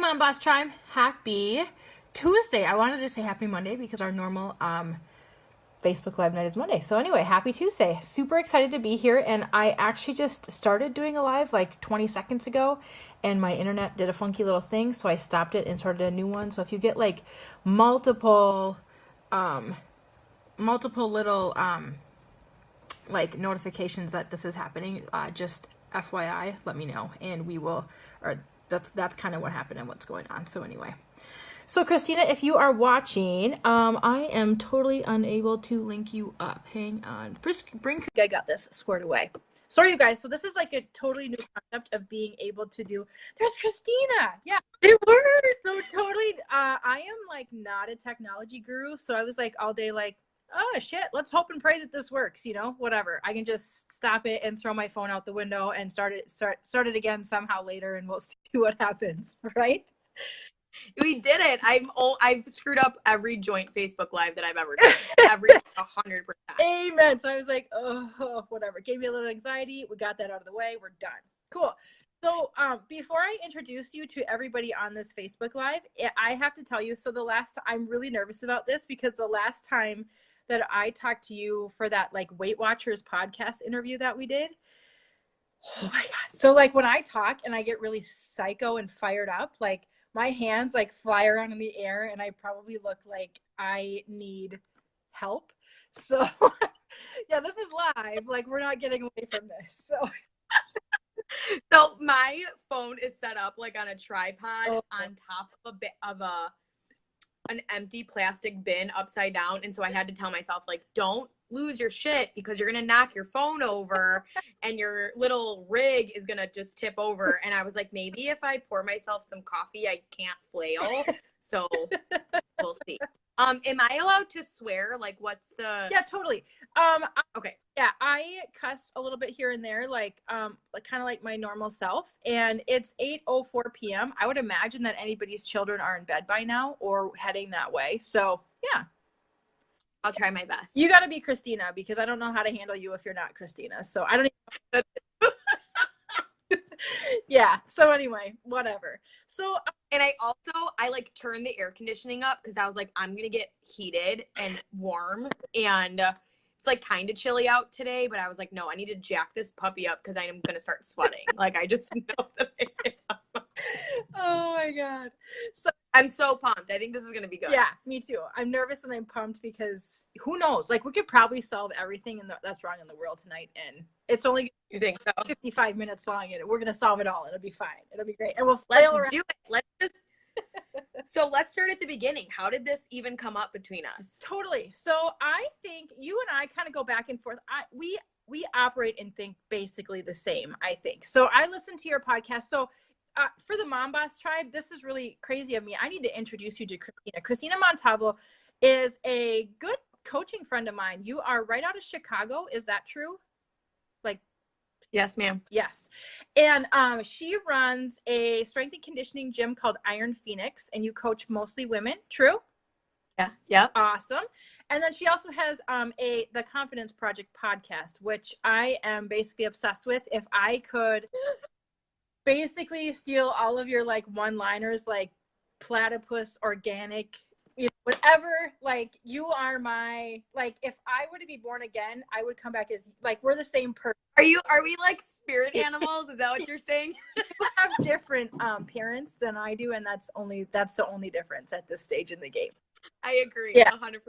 Mom Boss Tribe. Happy Tuesday. I wanted to say happy Monday because our normal Facebook Live night is Monday. So anyway, happy Tuesday. Super excited to be here. And I actually just started doing a live like 20 seconds ago. And my internet did a funky little thing. So I stopped it and started a new one. So if you get like multiple little like notifications that this is happening, just FYI, let me know. And we will, or that's kind of what happened and what's going on. So anyway. So Christina, if you are watching, I am totally unable to link you up. Hang on. I got this squared away. Sorry, you guys. So this is like a totally new concept of being able to do. There's Christina. Yeah, it worked. So totally. I am like not a technology guru, so I was like all day like, oh shit, let's hope and pray that this works. You know, whatever. I can just stop it and throw my phone out the window and start it again somehow later, and we'll see what happens. Right. We did it. I've screwed up every joint Facebook Live that I've ever done. Every 100%. Amen. So I was like, oh, whatever. Gave me a little anxiety. We got that out of the way. We're done. Cool. So before I introduce you to everybody on this Facebook Live, I have to tell you, so I'm really nervous about this because the last time that I talked to you for that like Weight Watchers podcast interview that we did, oh my God. So like when I talk and I get really psycho and fired up, like my hands like fly around in the air and I probably look like I need help. So yeah, this is live. Like we're not getting away from this. So my phone is set up like on a tripod on top of an empty plastic bin upside down. And so I had to tell myself like, don't lose your shit because you're going to knock your phone over and your little rig is going to just tip over. And I was like, maybe if I pour myself some coffee, I can't flail. So we'll see. Am I allowed to swear? Like what's the... Yeah, totally. Okay. Yeah, I cussed a little bit here and there, like kind of like my normal self. And it's 8:04 p.m. I would imagine that anybody's children are in bed by now or heading that way. So yeah. I'll try my best. You got to be Christina because I don't know how to handle you if you're not Christina. So I don't even yeah. So anyway, whatever. So, and I like turned the air conditioning up because I was like, I'm going to get heated and warm. And it's like kind of chilly out today, but I was like, no, I need to jack this puppy up because I am going to start sweating. Like I just know that oh my God. So I'm so pumped. I think this is going to be good. Yeah, me too. I'm nervous and I'm pumped because who knows? Like we could probably solve everything that's wrong in the world tonight. And it's only you think so? 55 minutes long and we're going to solve it all. It'll be fine. It'll be great. And we'll let's do it. So let's start at the beginning. How did this even come up between us? Totally. So I think you and I kind of go back and forth. We operate and think basically the same, I think. So I listened to your podcast. So for the Mom Boss Tribe, this is really crazy of me. I need to introduce you to Christina. Christina Montalvo is a good coaching friend of mine. You are right out of Chicago. Is that true? Like, yes, ma'am. Yes. And she runs a strength and conditioning gym called Iron Phoenix, and you coach mostly women. True? Yeah. Yeah. Awesome. And then she also has the Confidence Project podcast, which I am basically obsessed with. If I could basically steal all of your like one-liners, like platypus, organic, whatever, like you are my, like if I were to be born again, I would come back as like we're the same person. Are we like spirit animals? Is that what you're saying? You have different parents than I do, and that's the only difference at this stage in the game. I agree. Yeah. 100%.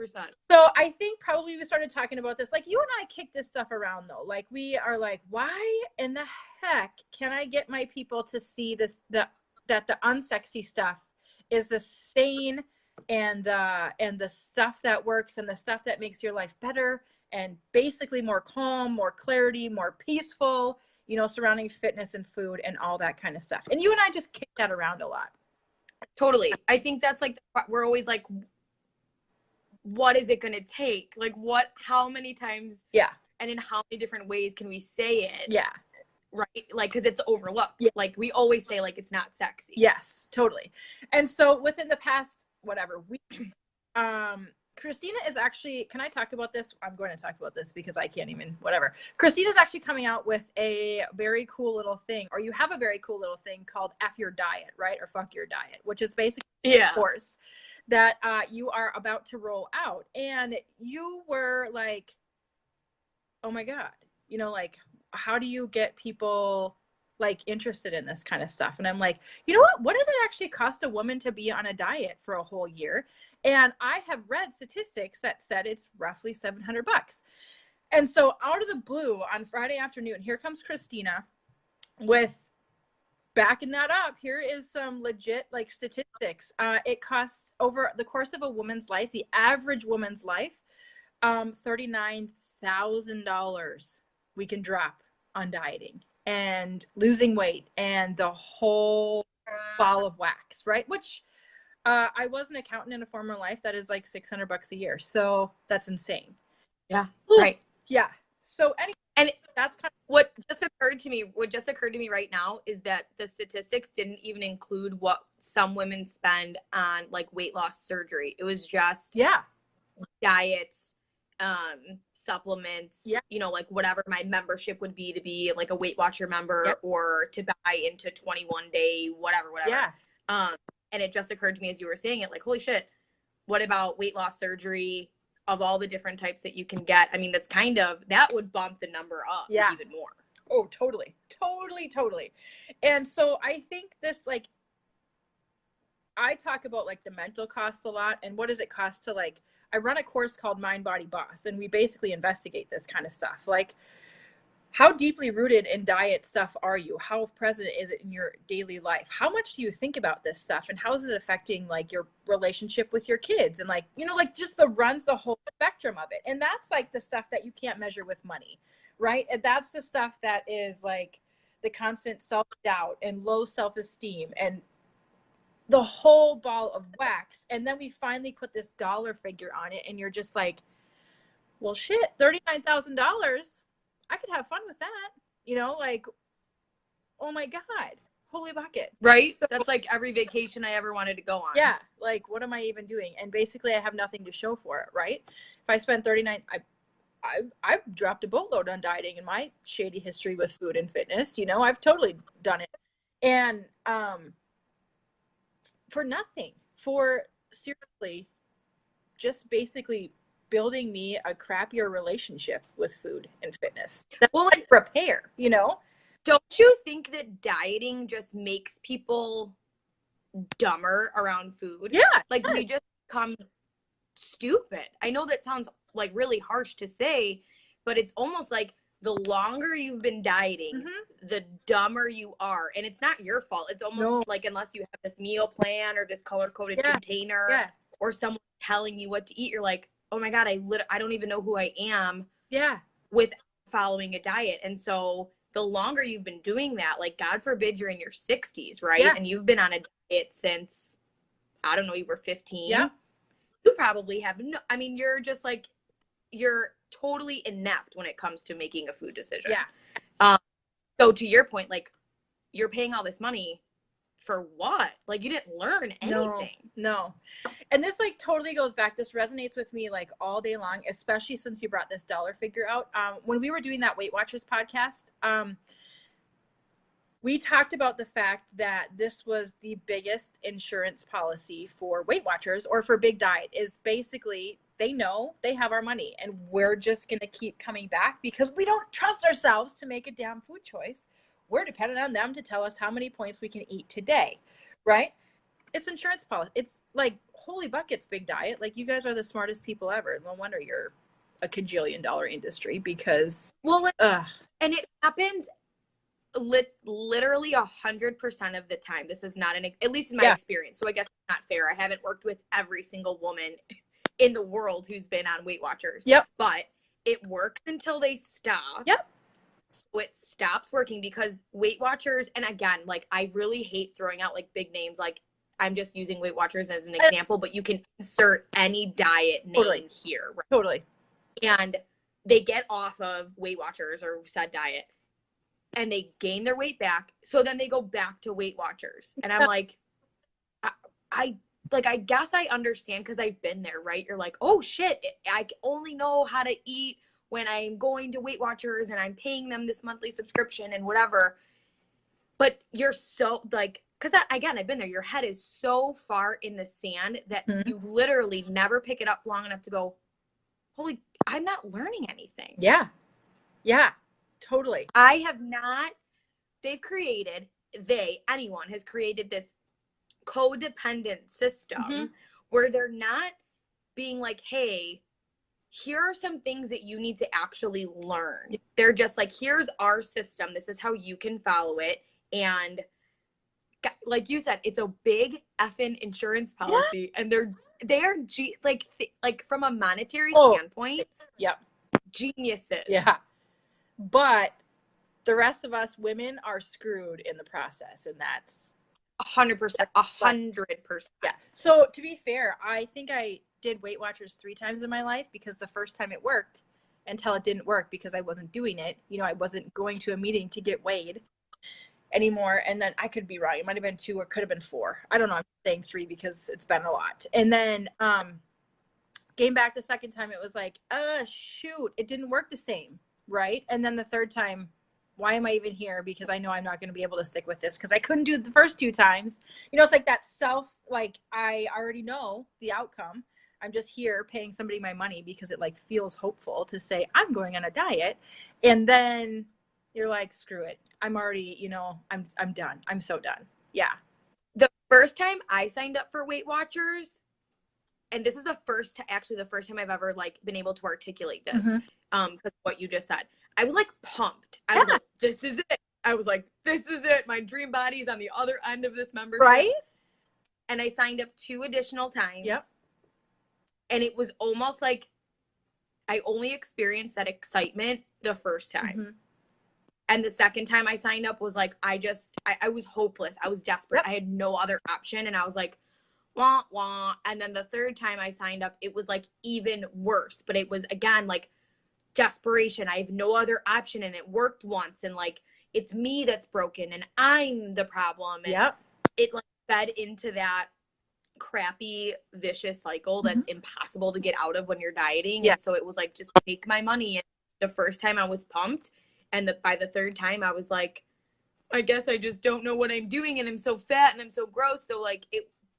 So I think probably we started talking about this. Like you and I kick this stuff around though. Like we are like, why in the heck can I get my people to see this, that the unsexy stuff is the sane and the stuff that works and the stuff that makes your life better and basically more calm, more clarity, more peaceful, surrounding fitness and food and all that kind of stuff. And you and I just kick that around a lot. Totally. I think that's like, we're always like, what is it going to take? Like how many times? Yeah. And in how many different ways can we say it? Yeah. Right. Like, cause it's overlooked. Yeah. Like we always say like, it's not sexy. Yes, totally. And so within the past, whatever week, Christina is actually, can I talk about this? I'm going to talk about this because I can't even, whatever. Christina's actually coming out with a very cool little thing, or you have a very cool little thing called F Your Diet, right? Or Fuck Your Diet, which is basically a course that you are about to roll out. And you were like, oh my God, you know, like, how do you get people like interested in this kind of stuff? And I'm like, you know what does it actually cost a woman to be on a diet for a whole year? And I have read statistics that said it's roughly $700. And so out of the blue on Friday afternoon, here comes Christina with backing that up. Here is some legit like statistics. It costs, over the course of a woman's life, the average woman's life, $39,000 we can drop on dieting and losing weight and the whole ball of wax, right? Which I was an accountant in a former life. That is like $600 a year. So that's insane. Yeah. Ooh, right. Yeah. So and that's kind of what just occurred to me right now is that the statistics didn't even include what some women spend on like weight loss surgery. It was just diets, supplements, you know, like whatever my membership would be to be like a Weight Watcher member or to buy into 21-day, whatever. And it just occurred to me as you were saying it, like, holy shit, what about weight loss surgery of all the different types that you can get? I mean, that's kind of, that would bump the number up even more. Oh, totally. And so I think this, like, I talk about like the mental cost a lot, and what does it cost to, like, I run a course called Mind Body Boss, and we basically investigate this kind of stuff. Like, how deeply rooted in diet stuff are you? How present is it in your daily life? How much do you think about this stuff, and how is it affecting like your relationship with your kids? And like, you know, like just the whole spectrum of it. And that's like the stuff that you can't measure with money, right? And that's the stuff that is like the constant self-doubt and low self-esteem and the whole ball of wax. And then we finally put this dollar figure on it, and you're just like, well, shit, $39,000. I could have fun with that, you know, like, oh my God, holy bucket. Right? So, that's like every vacation I ever wanted to go on. Yeah. Like, what am I even doing? And basically I have nothing to show for it, right? If I spend 39, I've dropped a boatload on dieting in my shady history with food and fitness, you know, I've totally done it. And, for nothing, for seriously, just basically building me a crappier relationship with food and fitness. That's like repair, you know? Don't you think that dieting just makes people dumber around food? Yeah. Like we just become stupid. I know that sounds like really harsh to say, but it's almost like the longer you've been dieting, the dumber you are. And it's not your fault. It's almost like, unless you have this meal plan or this color-coded container or someone telling you what to eat, you're like, oh my God, I don't even know who I am with following a diet. And so the longer you've been doing that, like, God forbid you're in your 60s, right? Yeah. And you've been on a diet since, I don't know, you were 15. Yeah. You probably have I mean, you're just like, you're totally inept when it comes to making a food decision. Yeah. So to your point, like, you're paying all this money for what? Like, you didn't learn anything. No. And this like totally goes back. This resonates with me like all day long, especially since you brought this dollar figure out. When we were doing that Weight Watchers podcast, we talked about the fact that this was the biggest insurance policy for Weight Watchers or for Big Diet, is basically they know they have our money and we're just going to keep coming back because we don't trust ourselves to make a damn food choice. We're dependent on them to tell us how many points we can eat today, right? It's insurance policy. It's like, holy buckets, Big Diet. Like, you guys are the smartest people ever. No wonder you're a $1 gajillion industry because... Well, and it happens literally 100% of the time. This is not at least in my experience. So I guess it's not fair. I haven't worked with every single woman in the world who's been on Weight Watchers. Yep. But it works until they stop. Yep. So it stops working because Weight Watchers, and again, like, I really hate throwing out like big names. Like, I'm just using Weight Watchers as an example, but you can insert any diet name here. Right? Totally. And they get off of Weight Watchers or said diet and they gain their weight back. So then they go back to Weight Watchers. And I'm like, like, I guess I understand because I've been there, right? You're like, oh shit, I only know how to eat when I'm going to Weight Watchers and I'm paying them this monthly subscription and whatever. But you're so like, because again, I've been there. Your head is so far in the sand that you literally never pick it up long enough to go, holy, I'm not learning anything. Yeah. Yeah, totally. I have not, anyone has created this codependent system where they're not being like, hey, here are some things that you need to actually learn. They're just like, here's our system. This is how you can follow it. And like you said, it's a big effing insurance policy. And they are like from a monetary standpoint, geniuses. Yeah. But the rest of us women are screwed in the process, and that's 100%. 100%. Yeah. So to be fair, I think I did Weight Watchers 3 times in my life, because the first time it worked until it didn't work because I wasn't doing it. You know, I wasn't going to a meeting to get weighed anymore. And then I could be wrong. It might have been 2 or could have been 4. I don't know. I'm saying 3 because it's been a lot. And then came back the second time. It was like, shoot, it didn't work the same. Right. And then the third time, why am I even here? Because I know I'm not going to be able to stick with this because I couldn't do it the first 2 times. You know, it's like that like I already know the outcome. I'm just here paying somebody my money because it like feels hopeful to say I'm going on a diet. And then you're like, screw it. I'm already, you know, I'm done. I'm so done. Yeah. The first time I signed up for Weight Watchers, and this is the first time I've ever like been able to articulate this, because what you just said, I was like pumped. I was like, this is it. I was like, this is it. My dream body is on the other end of this membership. Right. And I signed up 2 additional times. Yep. And it was almost like I only experienced that excitement the first time. And the second time I signed up was like, I was hopeless. I was desperate. I had no other option. And I was like, wah, wah. And then the third time I signed up, it was like even worse. But it was, again, like desperation. I have no other option. And it worked once. And like, it's me that's broken and I'm the problem. And it like fed into that crappy, vicious cycle that's impossible to get out of when you're dieting. And so it was like, just take my money. And the first time I was pumped. And by the third time I was like, I guess I just don't know what I'm doing. And I'm so fat and I'm so gross. So like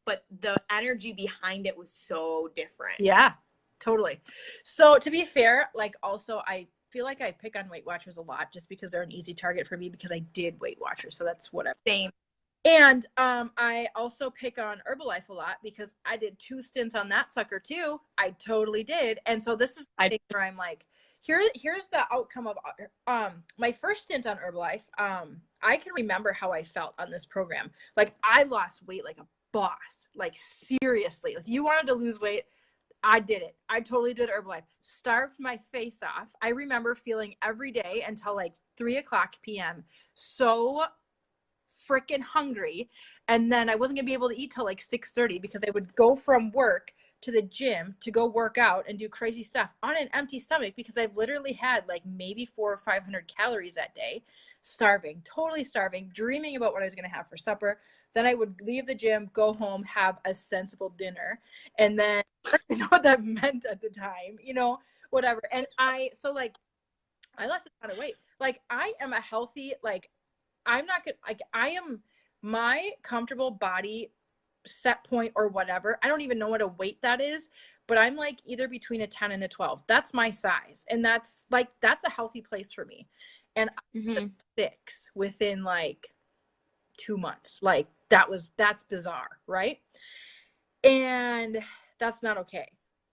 but the energy behind it was so different. Yeah, totally. So to be fair, like also I feel like I pick on Weight Watchers a lot just because they're an easy target for me because I did Weight Watchers. So that's whatever. Same. And I also pick on Herbalife a lot because I did 2 stints on that sucker too. I totally did. And so this is the thing where I'm like, here's the outcome of my first stint on Herbalife. I can remember how I felt on this program. Like I lost weight like a boss, like seriously. If you wanted to lose weight, I did it. I totally did Herbalife. Starved my face off. I remember feeling every day until like 3:00 p.m. so freaking hungry. And then I wasn't gonna be able to eat till like 6:30 because I would go from work to the gym to go work out and do crazy stuff on an empty stomach because I've literally had like maybe 400 or 500 calories that day, starving, totally starving, dreaming about what I was going to have for supper. Then I would leave the gym, go home, have a sensible dinner. And then I didn't know what that meant at the time, you know, whatever. And I lost a ton of weight. Like I am a healthy, like I'm not good. Like I am my comfortable body set point or whatever. I don't even know what a weight that is, but I'm like either between a 10 and a 12. That's my size. And that's a healthy place for me. And I'm 6 within like 2 months. Like that's bizarre. Right. And that's not okay.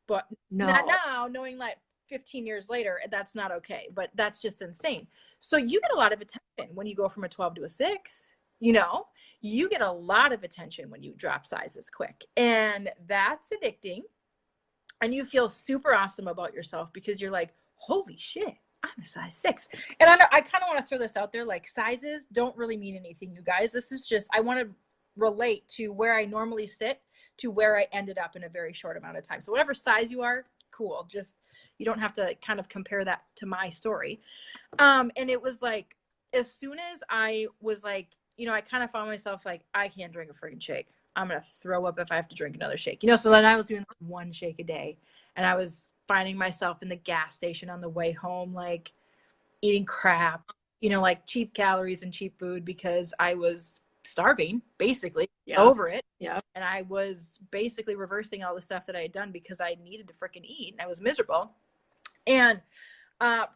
But not now, knowing like 15 years later, that's not okay, but that's just insane. So you get a lot of attention when you go from a 12 to a 6. You know, you get a lot of attention when you drop sizes quick, and that's addicting. And you feel super awesome about yourself because you're like, holy shit, I'm a size 6. And I kind of want to throw this out there. Like sizes don't really mean anything, you guys. This is just, I want to relate to where I normally sit to where I ended up in a very short amount of time. So whatever size you are, cool. Just, you don't have to kind of compare that to my story. And it was like, as soon as I was like, you know, I kind of found myself like, I can't drink a freaking shake. I'm going to throw up if I have to drink another shake. You know, so then I was doing like 1 shake a day, and I was finding myself in the gas station on the way home, like eating crap, you know, like cheap calories and cheap food because I was starving, basically, over it. Yeah. And I was basically reversing all the stuff that I had done because I needed to freaking eat, and I was miserable. And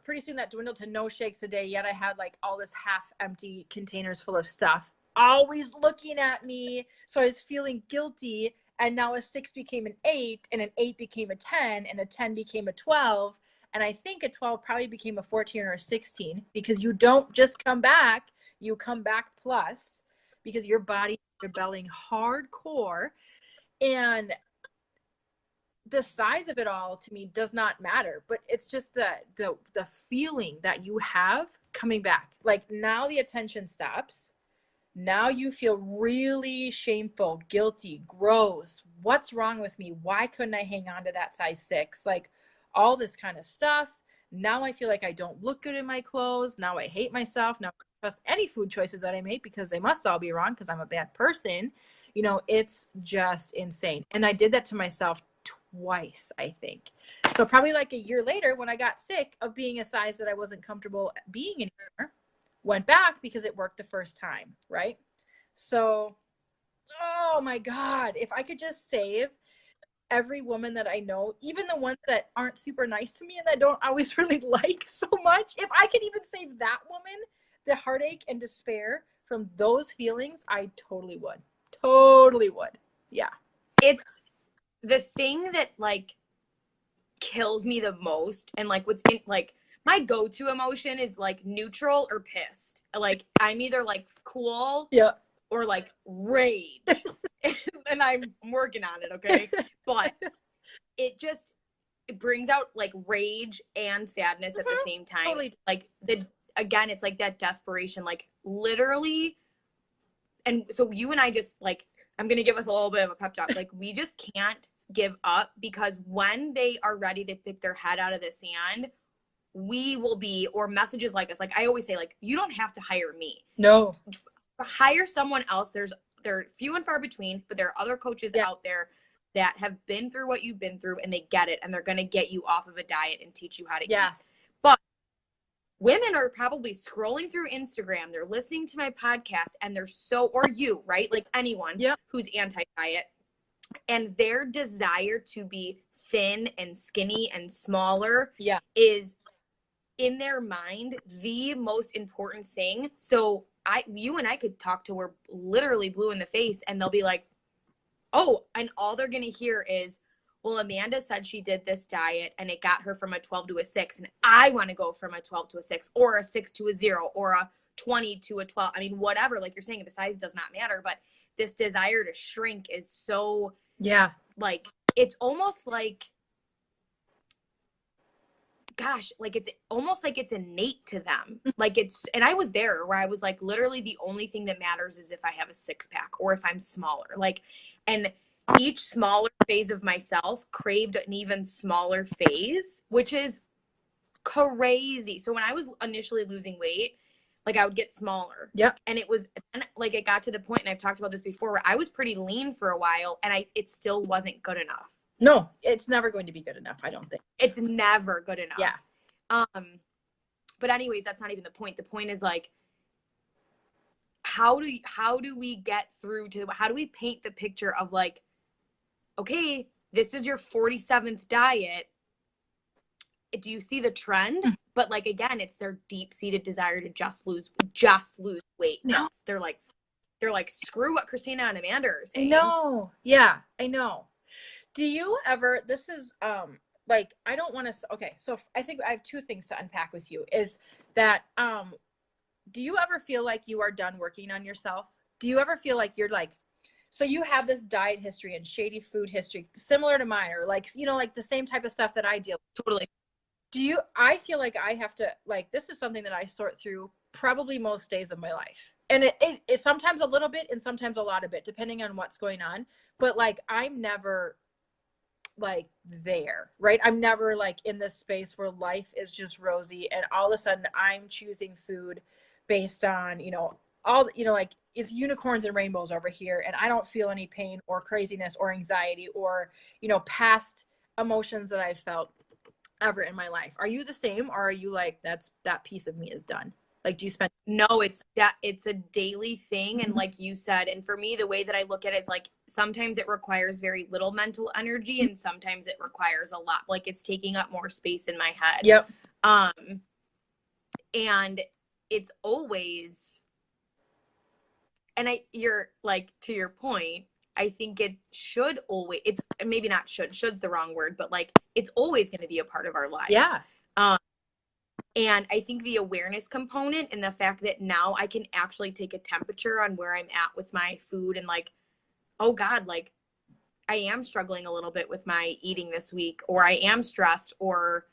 pretty soon that dwindled to no shakes a day, yet I had like all this half empty containers full of stuff always looking at me. So I was feeling guilty. And now a 6 became an 8, and an 8 became a 10, and a 10 became a 12. And I think a 12 probably became a 14 or a 16, because you don't just come back, you come back plus, because your body is rebelling hardcore. And the size of it all to me does not matter, but it's just the feeling that you have coming back. Like, now the attention stops. Now you feel really shameful, guilty, gross. What's wrong with me? Why couldn't I hang on to that size 6? Like, all this kind of stuff. Now I feel like I don't look good in my clothes. Now I hate myself. Now I don't trust any food choices that I make because they must all be wrong because I'm a bad person. You know, it's just insane. And I did that to myself twice, I think. So probably like a year later, when I got sick of being a size that I wasn't comfortable being anymore, went back because it worked the first time, right? So, oh my God, if I could just save every woman that I know, even the ones that aren't super nice to me and I don't always really like so much, if I could even save that woman the heartache and despair from those feelings, I totally would. Totally would. Yeah. It's the thing that like kills me the most, and like what's in like my go-to emotion is like neutral or pissed. Like, I'm either like cool, yeah, or like rage. And I'm working on it, okay? But it brings out like rage and sadness at the same time. Totally. Like, again, it's like that desperation, like literally. And so you and I just like, I'm going to give us a little bit of a pep talk. Like, we just can't give up, because when they are ready to pick their head out of the sand, we will be, or messages like us. Like, I always say, like, you don't have to hire me. No. Hire someone else. They're few and far between, but there are other coaches out there that have been through what you've been through, and they get it, and they're going to get you off of a diet and teach you how to eat. But women are probably scrolling through Instagram, they're listening to my podcast, and they're or you, right? Like, anyone who's anti-diet, and their desire to be thin and skinny and smaller is in their mind the most important thing. So you and I could talk to her literally blue in the face, and they'll be like, oh, and all they're going to hear is, well, Amanda said she did this diet and it got her from a 12 to a 6, and I want to go from a 12 to a 6, or a 6 to a 0, or a 20 to a 12. I mean, whatever, like you're saying, the size does not matter, but this desire to shrink is so, like, it's almost like, gosh, like, it's almost like it's innate to them. Like, and I was there where I was like, literally the only thing that matters is if I have a 6-pack or if I'm smaller. Like, and each smaller phase of myself craved an even smaller phase, which is crazy. So when I was initially losing weight, like, I would get smaller. And it was, and like, it got to the point, and I've talked about this before, where I was pretty lean for a while, and it still wasn't good enough. No, it's never going to be good enough, I don't think. It's never good enough. But anyways, that's not even the point. The point is, like, how do we get through to, how do we paint the picture of, like, okay, this is your 47th diet. Do you see the trend? But, like, again, it's their deep-seated desire to just lose weight. No. They're like, screw what Christina and Amanda are saying. No. Yeah, I know. Do you ever, this is, like, I don't want to, okay, so I think I have 2 things to unpack with you, is that, do you ever feel like you are done working on yourself? Do you ever feel like you're like, so you have this diet history and shady food history, similar to mine, or like, you know, like the same type of stuff that I deal with? Totally. I feel like I have to, like, this is something that I sort through probably most days of my life. And it sometimes a little bit and sometimes a lot of it, depending on what's going on. But, like, I'm never, like, there, right? I'm never, like, in this space where life is just rosy and all of a sudden I'm choosing food based on, you know, all, you know, like, it's unicorns and rainbows over here, and I don't feel any pain or craziness or anxiety or, past emotions that I've felt ever in my life. Are you the same, or are you like, that piece of me is done? Like, do you spend? No, it's a daily thing. And like you said, and for me, the way that I look at it is like, sometimes it requires very little mental energy and sometimes it requires a lot. Like, it's taking up more space in my head. Yep. And it's always, and you're like, to your point, I think it should always, it's maybe not should's the wrong word, but like, it's always going to be a part of our lives. Yeah. And I think the awareness component and the fact that now I can actually take a temperature on where I'm at with my food and like, oh God, like I am struggling a little bit with my eating this week, or I am stressed, or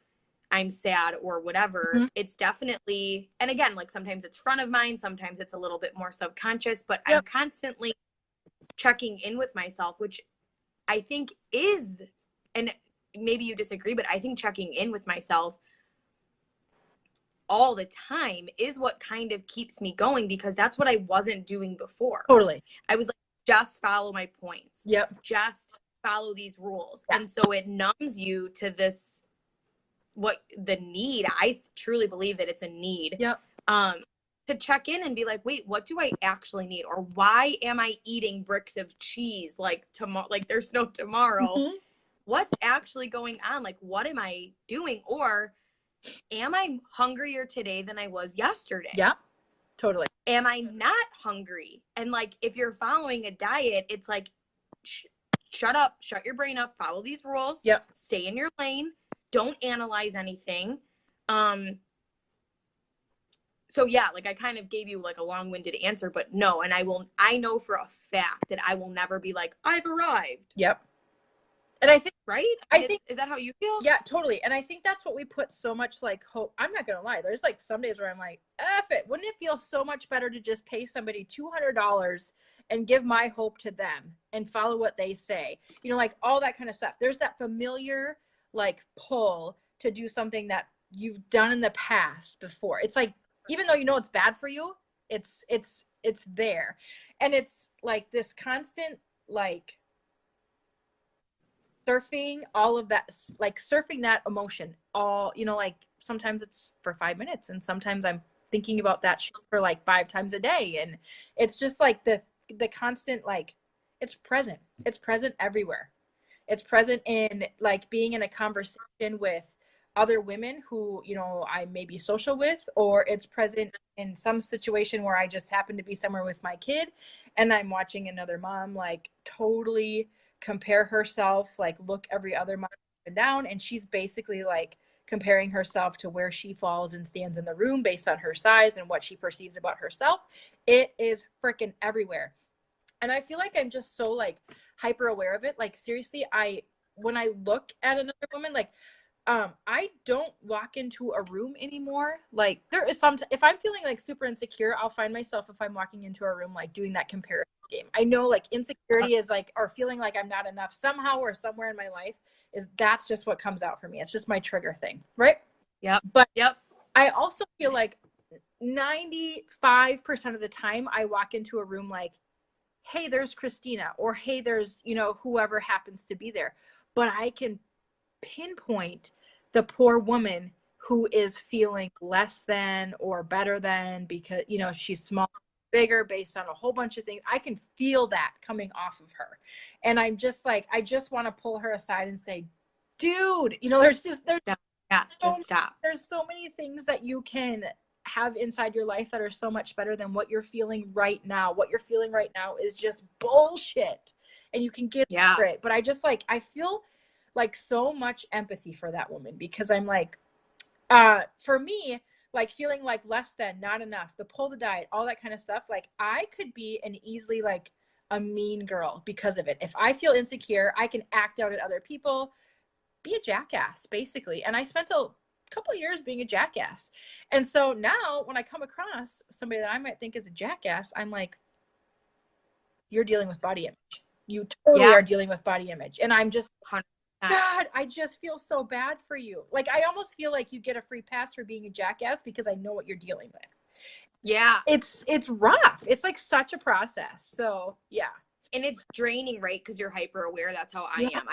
I'm sad, or whatever. Mm-hmm. It's definitely, and again, like sometimes it's front of mind, sometimes it's a little bit more subconscious, but yep. I'm constantly checking in with myself, which I think is, and maybe you disagree, but I think checking in with myself all the time is what kind of keeps me going, because that's what I wasn't doing before. Totally. I was like, just follow my points. Yep. Just follow these rules. Yeah. And so it numbs you to this, what the need, I truly believe that it's a need. Yep. To check in and be like, wait, what do I actually need? Or why am I eating bricks of cheese like tomorrow? Like there's no tomorrow. Mm-hmm. What's actually going on? Like, what am I doing? Or am I hungrier today than I was yesterday? Yeah, totally. Am I not hungry? And like, if you're following a diet, it's like, shut up, shut your brain up, follow these rules. Yep. Stay in your lane. Don't analyze anything. So yeah, like I kind of gave you like a long-winded answer, but no. And I know for a fact that I will never be like, I've arrived. Yep. And I think, right? Is that how you feel? Yeah, totally. And I think that's what we put so much like hope. I'm not going to lie. There's like some days where I'm like, F it. Wouldn't it feel so much better to just pay somebody $200 and give my hope to them and follow what they say? Like all that kind of stuff. There's that familiar like pull to do something that you've done in the past before. It's like, even though it's bad for you, it's there. And it's like this constant, like, surfing all of that, like surfing that emotion all, like sometimes it's for 5 minutes and sometimes I'm thinking about that shit for like 5 times a day. And it's just like the constant, like it's present everywhere. It's present in like being in a conversation with other women who, I may be social with, or it's present in some situation where I just happen to be somewhere with my kid and I'm watching another mom like totally compare herself, like look every other mom up and down, and she's basically like comparing herself to where she falls and stands in the room based on her size and what she perceives about herself. It is freaking everywhere. And I feel like I'm just so like hyper aware of it. Like seriously, when I look at another woman, like I don't walk into a room anymore. Like there is if I'm feeling like super insecure, I'll find myself, if I'm walking into a room, like doing that comparison game. I know like insecurity is like, or feeling like I'm not enough somehow or somewhere in my life, that's just what comes out for me. It's just my trigger thing. Right. Yep. But yep. I also feel like 95% of the time I walk into a room like, hey, there's Christina, or hey, there's, whoever happens to be there. But I can pinpoint the poor woman who is feeling less than or better than because, she's small, bigger, based on a whole bunch of things. I can feel that coming off of her. And I'm just like, I just want to pull her aside and say, dude, just stop. There's so many things that you can have inside your life that are so much better than what you're feeling right now. What you're feeling right now is just bullshit, and you can get over it. But I feel like so much empathy for that woman, because I'm like, for me, like feeling like less than, not enough, the pull the diet, all that kind of stuff. Like I could be an easily like a mean girl because of it. If I feel insecure, I can act out at other people, be a jackass basically. And I spent a couple of years being a jackass. And so now when I come across somebody that I might think is a jackass, I'm like, you're dealing with body image. You totally are dealing with body image. And I'm just, God, I just feel so bad for you. Like, I almost feel like you get a free pass for being a jackass because I know what you're dealing with. Yeah. it's rough. It's like such a process. So yeah. And it's draining, right? Because you're hyper aware. That's how I am.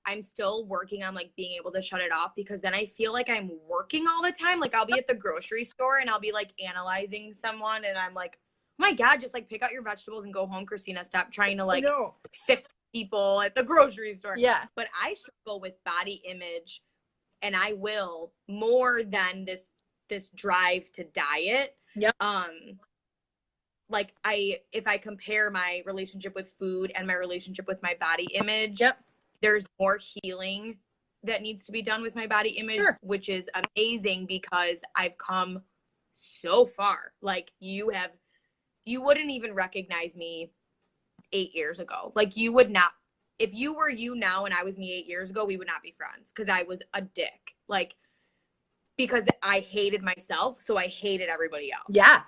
I'm still working on like being able to shut it off, because then I feel like I'm working all the time. Like I'll be at the grocery store and I'll be like analyzing someone and I'm like, oh my God, just like pick out your vegetables and go home, Christina. Stop trying to like fix people at the grocery store. Yeah. But I struggle with body image, and I will, more than this drive to diet. Yep. Like if I compare my relationship with food and my relationship with my body image, yep, there's more healing that needs to be done with my body image, sure, which is amazing because I've come so far. Like you wouldn't even recognize me 8 years ago. Like you would not, if you were you now and I was me 8 years ago, we would not be friends, because I was a dick. Like, because I hated myself, so I hated everybody else. Yeah.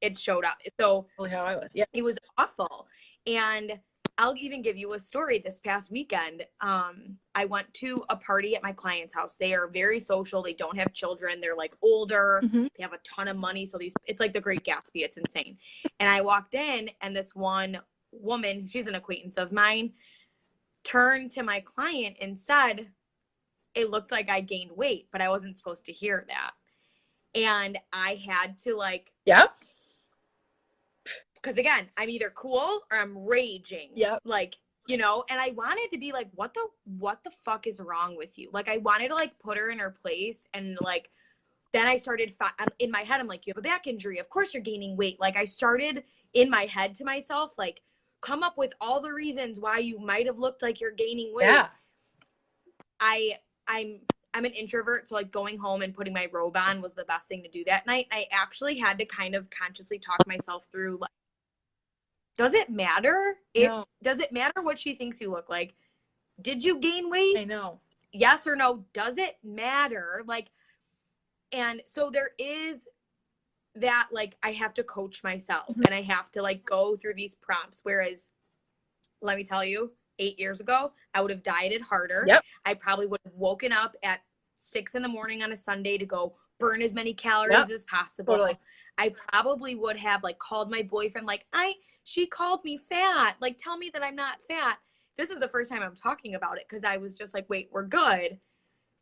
It showed up. So how I was. Yeah. It was awful. And I'll even give you a story. This past weekend, I went to a party at my client's house. They are very social. They don't have children. They're like older. Mm-hmm. They have a ton of money. So it's like the Great Gatsby. It's insane. And I walked in, and this one woman, she's an acquaintance of mine, turned to my client and said, it looked like I gained weight, but I wasn't supposed to hear that. And I had to like, yeah. Because again, I'm either cool or I'm raging. Yep. Like, you know, and I wanted to be like, what the fuck is wrong with you? Like, I wanted to like put her in her place, and like, then I started in my head, I'm like, you have a back injury. Of course you're gaining weight. Like I started in my head to myself, like, come up with all the reasons why you might have looked like you're gaining weight. Yeah. I'm an introvert, so like going home and putting my robe on was the best thing to do that night. I actually had to kind of consciously talk myself through, like, does it matter does it matter what she thinks you look like? Did you gain weight? I know. Yes or no? Does it matter? Like, and so there is that, like, I have to coach myself, mm-hmm. and I have to like go through these prompts. Whereas, let me tell you, 8 years ago, I would have dieted harder. Yep. I probably would have woken up at 6 a.m. on a Sunday to go burn as many calories as possible. Totally. I probably would have like called my boyfriend, like, she called me fat. Like, tell me that I'm not fat. This is the first time I'm talking about it, because I was just like, wait, we're good.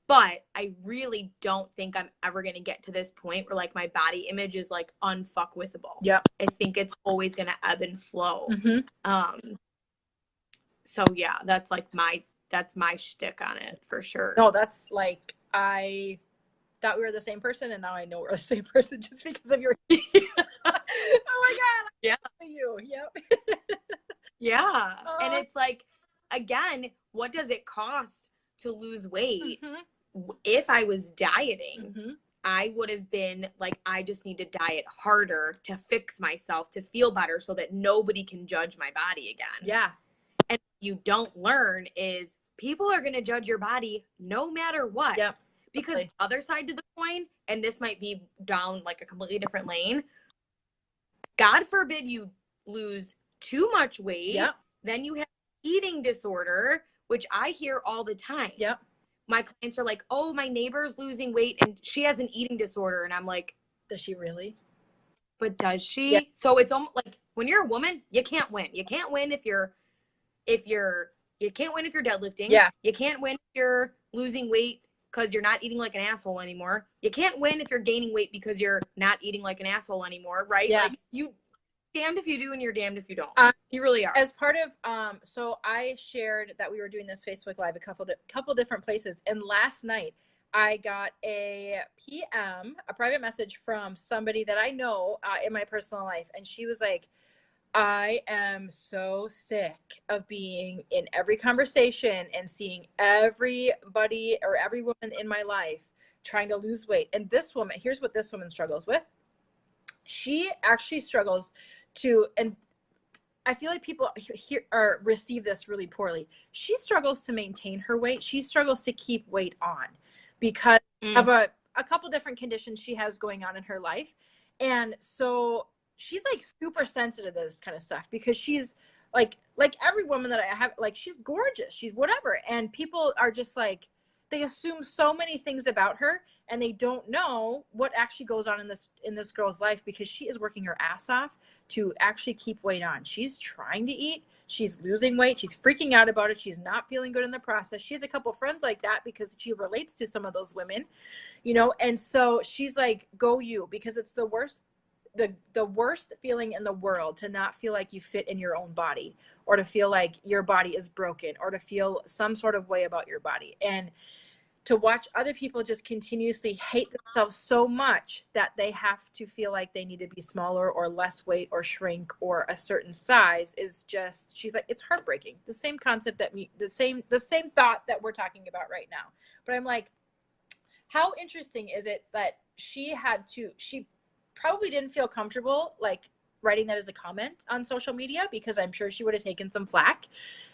But I really don't think I'm ever going to get to this point where like my body image is like unfuckwithable. Yeah. I think it's always going to ebb and flow. Mm-hmm. So yeah, that's my shtick on it for sure. No, that's like, I thought we were the same person, and now I know we're the same person just because of your oh my God. Yeah. You. Yep. Yeah. And it's like, again, what does it cost to lose weight? Mm-hmm. If I was dieting, mm-hmm. I would have been like, I just need to diet harder to fix myself, to feel better, so that nobody can judge my body again. Yeah. And what you don't learn is people are going to judge your body no matter what. Yep. Because the other side to the coin, and this might be down like a completely different lane, God forbid you lose too much weight. Yep. Then you have eating disorder, which I hear all the time. Yep. My clients are like, oh, my neighbor's losing weight and she has an eating disorder. And I'm like, does she really? But does she? Yeah. So it's almost like, when you're a woman, you can't win. You can't win if you're deadlifting. Yeah. You can't win if you're losing weight because you're not eating like an asshole anymore. You can't win if you're gaining weight because you're not eating like an asshole anymore, right? Yeah. Like, you damned if you do and you're damned if you don't. You really are. As part of, so I shared that we were doing this Facebook Live a couple different places. And last night I got a PM, a private message from somebody that I know in my personal life. And she was like, I am so sick of being in every conversation and seeing everybody or every woman in my life trying to lose weight. And this woman, here's what this woman struggles with. She actually struggles to, and I feel like people hear or receive this really poorly. She struggles to maintain her weight. She struggles to keep weight on because of a couple different conditions she has going on in her life. And so she's like super sensitive to this kind of stuff because she's like every woman that I have, like, she's gorgeous, she's whatever. And people are just like, they assume so many things about her, and they don't know what actually goes on in this girl's life, because she is working her ass off to actually keep weight on. She's trying to eat, she's losing weight, she's freaking out about it, she's not feeling good in the process. She has a couple friends like that because she relates to some of those women, you know, and so she's like, go you, because it's the worst feeling in the world to not feel like you fit in your own body, or to feel like your body is broken, or to feel some sort of way about your body. And to watch other people just continuously hate themselves so much that they have to feel like they need to be smaller or less weight or shrink or a certain size is just, she's like, it's heartbreaking. The same concept the same thought that we're talking about right now. But I'm like, how interesting is it that she probably didn't feel comfortable like writing that as a comment on social media, because I'm sure she would have taken some flack,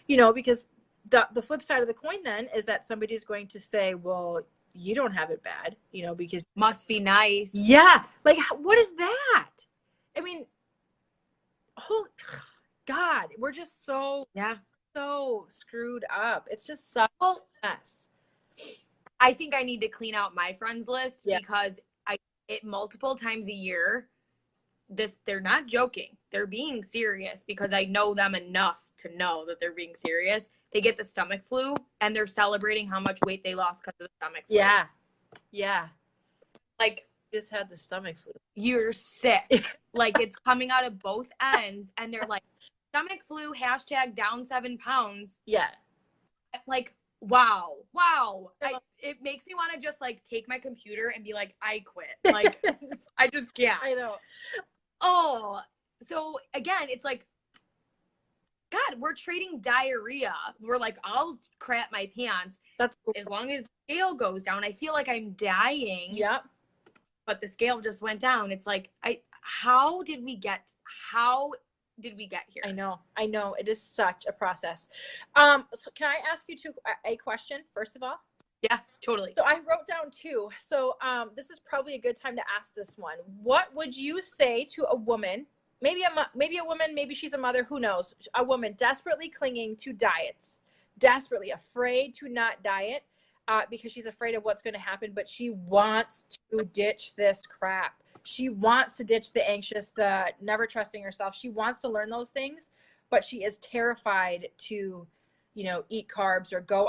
you know, because the flip side of the coin then is that somebody's going to say, well, you don't have it bad, you know, because must be nice. Yeah. Like, what is that? I mean, oh God, we're just so screwed up. It's just such a mess. I think I need to clean out my friends list because multiple times a year, they're not joking. They're being serious, because I know them enough to know that they're being serious. They get the stomach flu and they're celebrating how much weight they lost because of the stomach flu. Yeah. Yeah. Like, just had the stomach flu. You're sick. Like, it's coming out of both ends, and they're like, stomach flu, # down 7 pounds. Yeah. Like, wow. It makes me want to just like take my computer and be like, I quit. Like, I just can't. I know. Oh, so again, it's like, God, we're trading diarrhea. We're like, I'll crap my pants. That's as long as the scale goes down. I feel like I'm dying. Yep. But the scale just went down. It's like, how did we get here? I know. It is such a process. So can I ask you a question, first of all? Yeah, totally. So I wrote down 2. So this is probably a good time to ask this one. What would you say to a woman, maybe a woman, maybe she's a mother, who knows, a woman desperately clinging to diets, desperately afraid to not diet because she's afraid of what's going to happen, but she wants to ditch this crap. She wants to ditch the anxious, the never trusting herself. She wants to learn those things, but she is terrified to, you know, eat carbs or go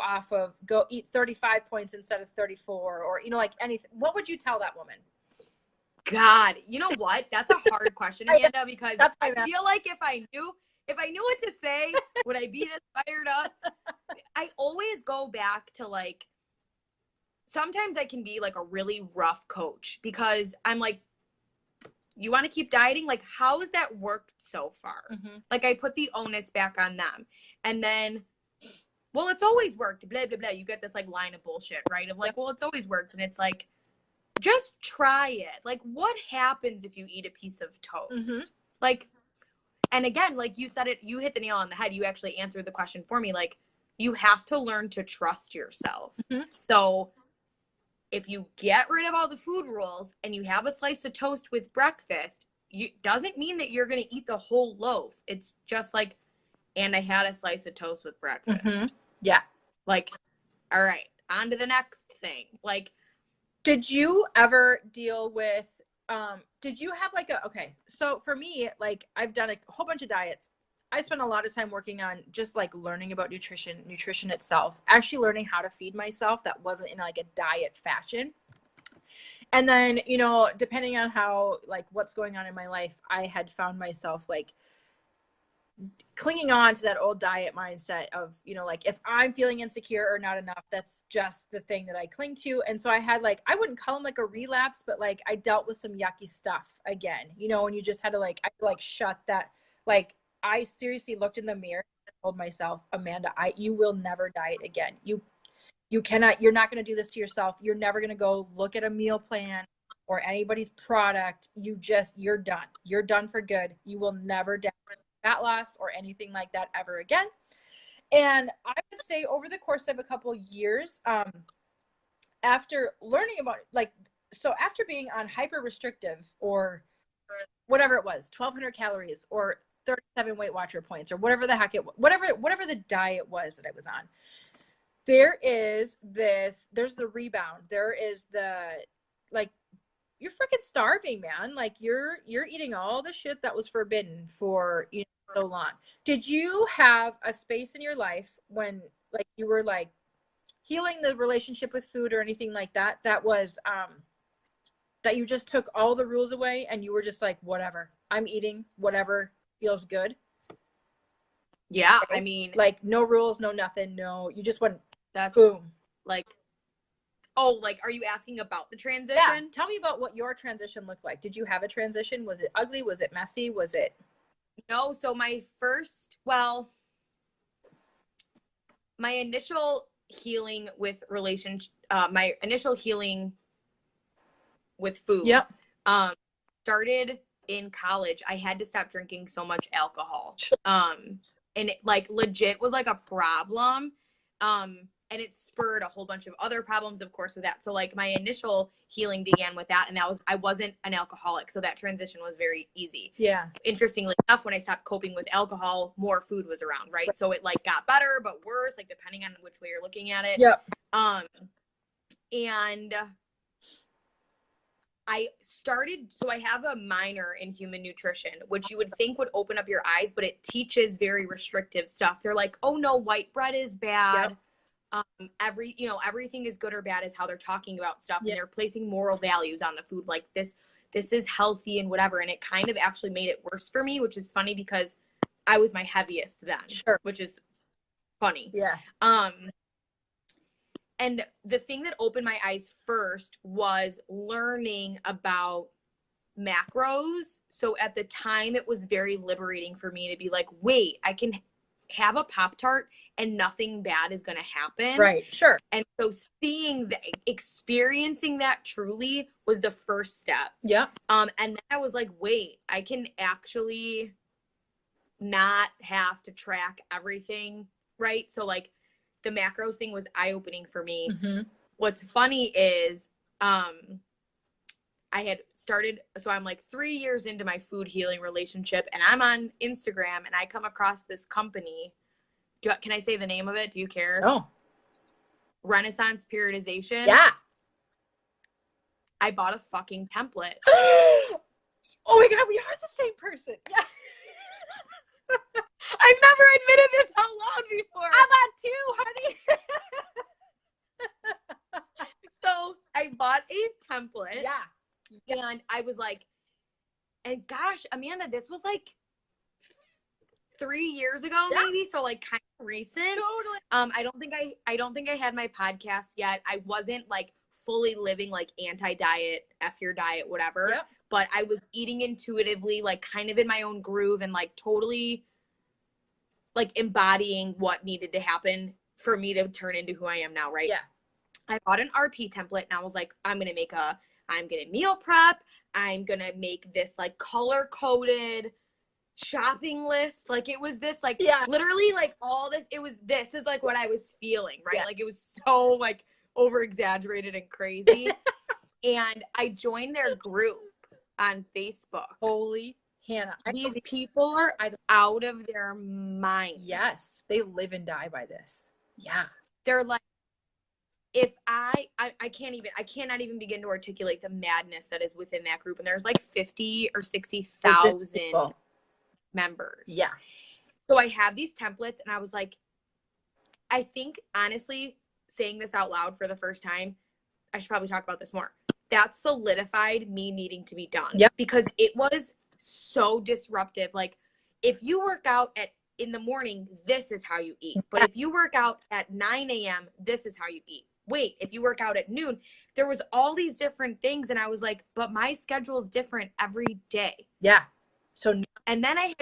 eat 35 points instead of 34, or, you know, like anything. What would you tell that woman? God, you know what? That's a hard question, Amanda, because I feel like if I knew what to say, would I be this fired up? I always go back to, like, sometimes I can be like a really rough coach, because I'm like, you want to keep dieting? Like, how has that worked so far? Mm-hmm. Like, I put the onus back on them. And then, well, it's always worked, blah, blah, blah. You get this, like, line of bullshit, right? Of like, well, it's always worked. And it's like, just try it. Like, what happens if you eat a piece of toast? Mm-hmm. Like, and again, like you said it, you hit the nail on the head. You actually answered the question for me. Like, you have to learn to trust yourself. Mm-hmm. So if you get rid of all the food rules and you have a slice of toast with breakfast, doesn't mean that you're going to eat the whole loaf. It's just like, and I had a slice of toast with breakfast. Mm-hmm. Yeah. Like, all right, on to the next thing. Like, did you ever deal with, did you have like okay, so for me, like, I've done a whole bunch of diets. I spent a lot of time working on just like learning about nutrition itself, actually learning how to feed myself that wasn't in like a diet fashion. And then, you know, depending on how, like, what's going on in my life, I had found myself like clinging on to that old diet mindset of, you know, like, if I'm feeling insecure or not enough, that's just the thing that I cling to. And so I had, like, I wouldn't call them like a relapse, but like I dealt with some yucky stuff again, you know, and you just had to like, shut that. Like, I seriously looked in the mirror and told myself, Amanda, you will never diet again. You cannot, you're not going to do this to yourself. You're never going to go look at a meal plan or anybody's product. You're done. You're done for good. You will never diet fat loss or anything like that ever again. And I would say over the course of a couple years, after learning about, like, so after being on hyper restrictive or whatever it was, 1,200 calories or 37 Weight Watcher points or whatever the heck whatever the diet was that I was on, there's the rebound. There is the, like, you're freaking starving, man. Like you're eating all the shit that was forbidden for, you know, so long. Did you have a space in your life when like you were like healing the relationship with food or anything like that, that was that you just took all the rules away and you were just like, whatever, I'm eating whatever feels good? Yeah, Okay? I mean, like no rules, no nothing, no, you just went that's boom. like, oh, like, are you asking about the transition? Yeah, tell me about what your transition looked like. Did you have a transition? Was it ugly? Was it messy? Was it? No, so my initial healing with my initial healing with food, yep, started in college. I had to stop drinking so much alcohol. And it like legit was like a problem. And it spurred a whole bunch of other problems, of course, with that. So like my initial healing began with that, and I wasn't an alcoholic, so that transition was very easy. yeah. Interestingly enough, when I stopped coping with alcohol, more food was around, right? So it like got better, but worse, like depending on which way you're looking at it. Yep. And so I have a minor in human nutrition, which you would think would open up your eyes, but it teaches very restrictive stuff. They're like, oh no, white bread is bad. Yep. Everything is good or bad is how they're talking about stuff. Yep. And they're placing moral values on the food. Like this is healthy and whatever. And it kind of actually made it worse for me, which is funny because I was my heaviest then, sure. Which is funny. Yeah. And the thing that opened my eyes first was learning about macros. So at the time, it was very liberating for me to be like, wait, I can have a Pop-Tart and nothing bad is going to happen. Right. Sure. And so experiencing that truly was the first step. Yeah. And then I was like, wait, I can actually not have to track everything. Right. So like the macros thing was eye-opening for me. Mm-hmm. What's funny is, I had started, so I'm like 3 years into my food healing relationship, and I'm on Instagram and I come across this company. Can I say the name of it? Do you care? No. Renaissance Periodization. Yeah. I bought a fucking template. Oh my God, we are the same person. Yeah. I've never admitted this out loud before. I'm on too, honey. So I bought a template. Yeah. And I was like, and gosh, Amanda, this was like 3 years ago, maybe. So like kind of recent. Totally. I don't think I had my podcast yet. I wasn't like fully living like anti-diet, F your diet, whatever. Yep. But I was eating intuitively, like kind of in my own groove and like totally like embodying what needed to happen for me to turn into who I am now, right? Yeah. I bought an RP template and I was like, I'm going to meal prep. I'm going to make this like color coded shopping list. Like it was this like, literally like all this, this is like what I was feeling, right? Yeah. Like it was so like over exaggerated and crazy. And I joined their group on Facebook. Holy Hannah. These people are out of their minds. Yes. They live and die by this. Yeah. They're like, if I cannot even begin to articulate the madness that is within that group. And there's like 50 or 60,000 members. Yeah. So I have these templates and I was like, I think honestly, saying this out loud for the first time, I should probably talk about this more. That solidified me needing to be done. Yep. Because it was so disruptive. Like if you work out in the morning, this is how you eat. But if you work out at 9 a.m., this is how you eat. Wait, if you work out at noon, there was all these different things. And I was like, but my schedule is different every day. Yeah. So, and then I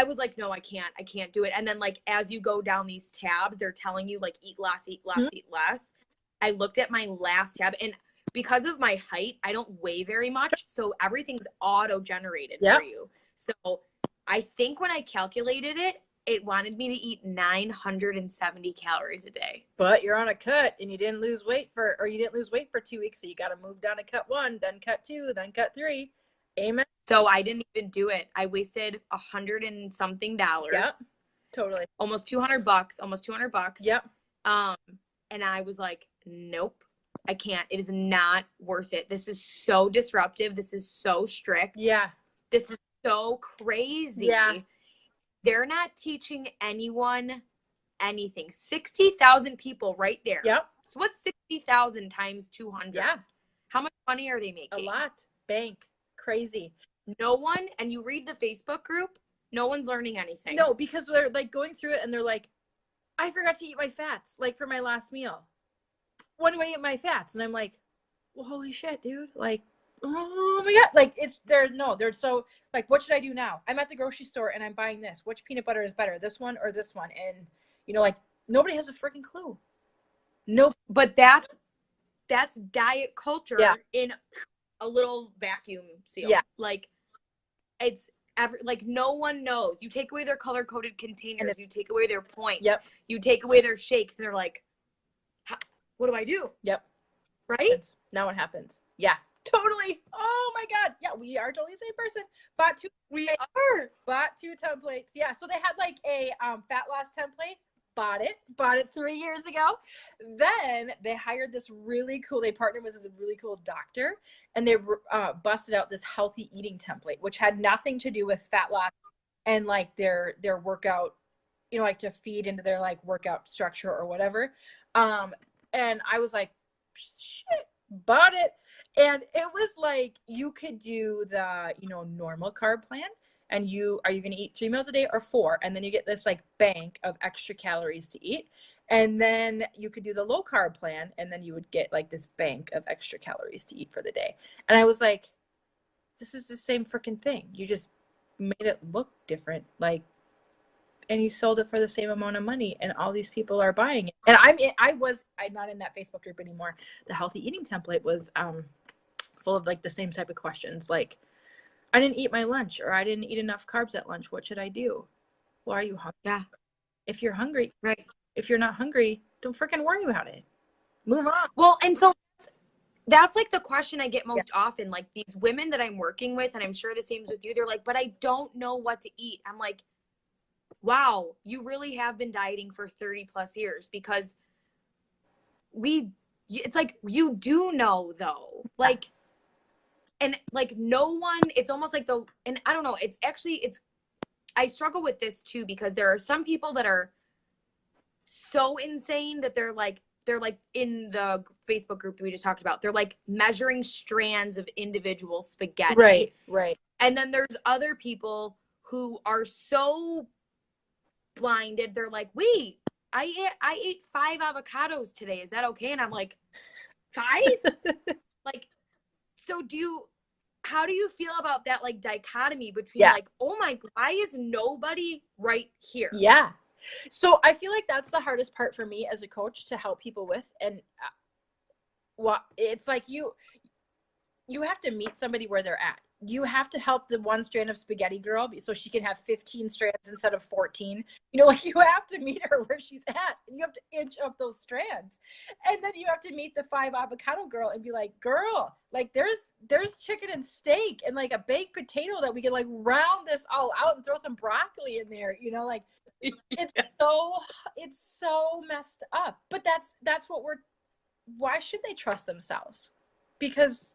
was like, no, I can't do it. And then like, as you go down these tabs, they're telling you like, eat less, eat less, eat less. I looked at my last tab and because of my height, I don't weigh very much. So everything's auto-generated for you. So I think when I calculated it, it wanted me to eat 970 calories a day. But you're on a cut and you didn't lose weight for 2 weeks. So you got to move down to cut 1, then cut 2, then cut 3. Amen. So I didn't even do it. I wasted $100 and something. Yep. Totally. Almost $200. Yep. And I was like, nope, I can't. It is not worth it. This is so disruptive. This is so strict. Yeah. This is so crazy. Yeah. They're not teaching anyone anything. 60,000 people right there. Yep. So what's 60,000 times 200? Yeah. How much money are they making? A lot. Bank. Crazy. No one, and you read the Facebook group, no one's learning anything. No, because they're like going through it and they're like, I forgot to eat my fats, like for my last meal. When do I eat my fats? And I'm like, well, holy shit, dude. Like, oh my God. Like they're so like, what should I do now? I'm at the grocery store and I'm buying this. Which peanut butter is better? This one or this one? And like nobody has a freaking clue. Nope. But that's diet culture Yeah. in a little vacuum seal. Yeah. Like it's like no one knows. You take away their color-coded containers, you take away their points. Yep. You take away their shakes, and they're like, what do I do? Yep. Right? Now what happens? Yeah. Totally. Oh my God. Yeah, we are totally the same person. Bought two templates. Yeah. So they had like a fat loss template. Bought it 3 years ago. Then they hired this really cool, they partnered with this really cool doctor, and they busted out this healthy eating template, which had nothing to do with fat loss and like their workout, like to feed into their like workout structure or whatever. And I was like, shit, bought it. And it was like, you could do the, normal carb plan. And are you going to eat 3 meals a day or 4? And then you get this like bank of extra calories to eat. And then you could do the low carb plan. And then you would get like this bank of extra calories to eat for the day. And I was like, this is the same freaking thing. You just made it look different. Like, and you sold it for the same amount of money. And all these people are buying it. And I'm not in that Facebook group anymore. The healthy eating template was full of like the same type of questions. Like, I didn't eat my lunch, or I didn't eat enough carbs at lunch. What should I do? Well, are you hungry? Yeah. If you're hungry, right. If you're not hungry, don't freaking worry about it. Move on. Well, and so that's like the question I get most often. Like these women that I'm working with, and I'm sure the same with you, they're like, but I don't know what to eat. I'm like, wow, you really have been dieting for 30 plus years, because it's like, you do know though, like, and like no one, it's almost like and I don't know, I struggle with this too, because there are some people that are so insane that they're like in the Facebook group that we just talked about, they're like measuring strands of individual spaghetti. Right. And then there's other people who are so blinded, they're like, wait, I ate 5 avocados today, is that okay? And I'm like, 5? Like, so how do you feel about that like dichotomy between like, oh my, why is nobody right here? Yeah. So I feel like that's the hardest part for me as a coach to help people with. And it's like you have to meet somebody where they're at. You have to help the one strand of spaghetti girl so she can have 15 strands instead of 14. Like you have to meet her where she's at. And you have to inch up those strands. And then you have to meet the 5 avocado girl and be like, girl, like there's chicken and steak and like a baked potato that we can like round this all out and throw some broccoli in there. Like it's so messed up. But that's what why should they trust themselves? Because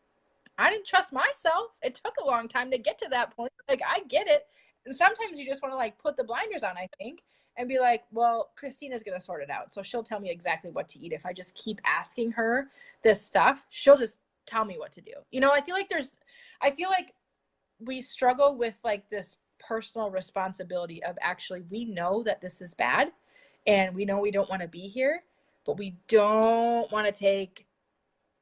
I didn't trust myself. It took a long time to get to that point. Like, I get it. And sometimes you just want to like put the blinders on, I think, and be like, well, Christina's going to sort it out. So she'll tell me exactly what to eat. If I just keep asking her this stuff, she'll just tell me what to do. I feel like we struggle with like this personal responsibility of actually, we know that this is bad and we know we don't want to be here, but we don't want to take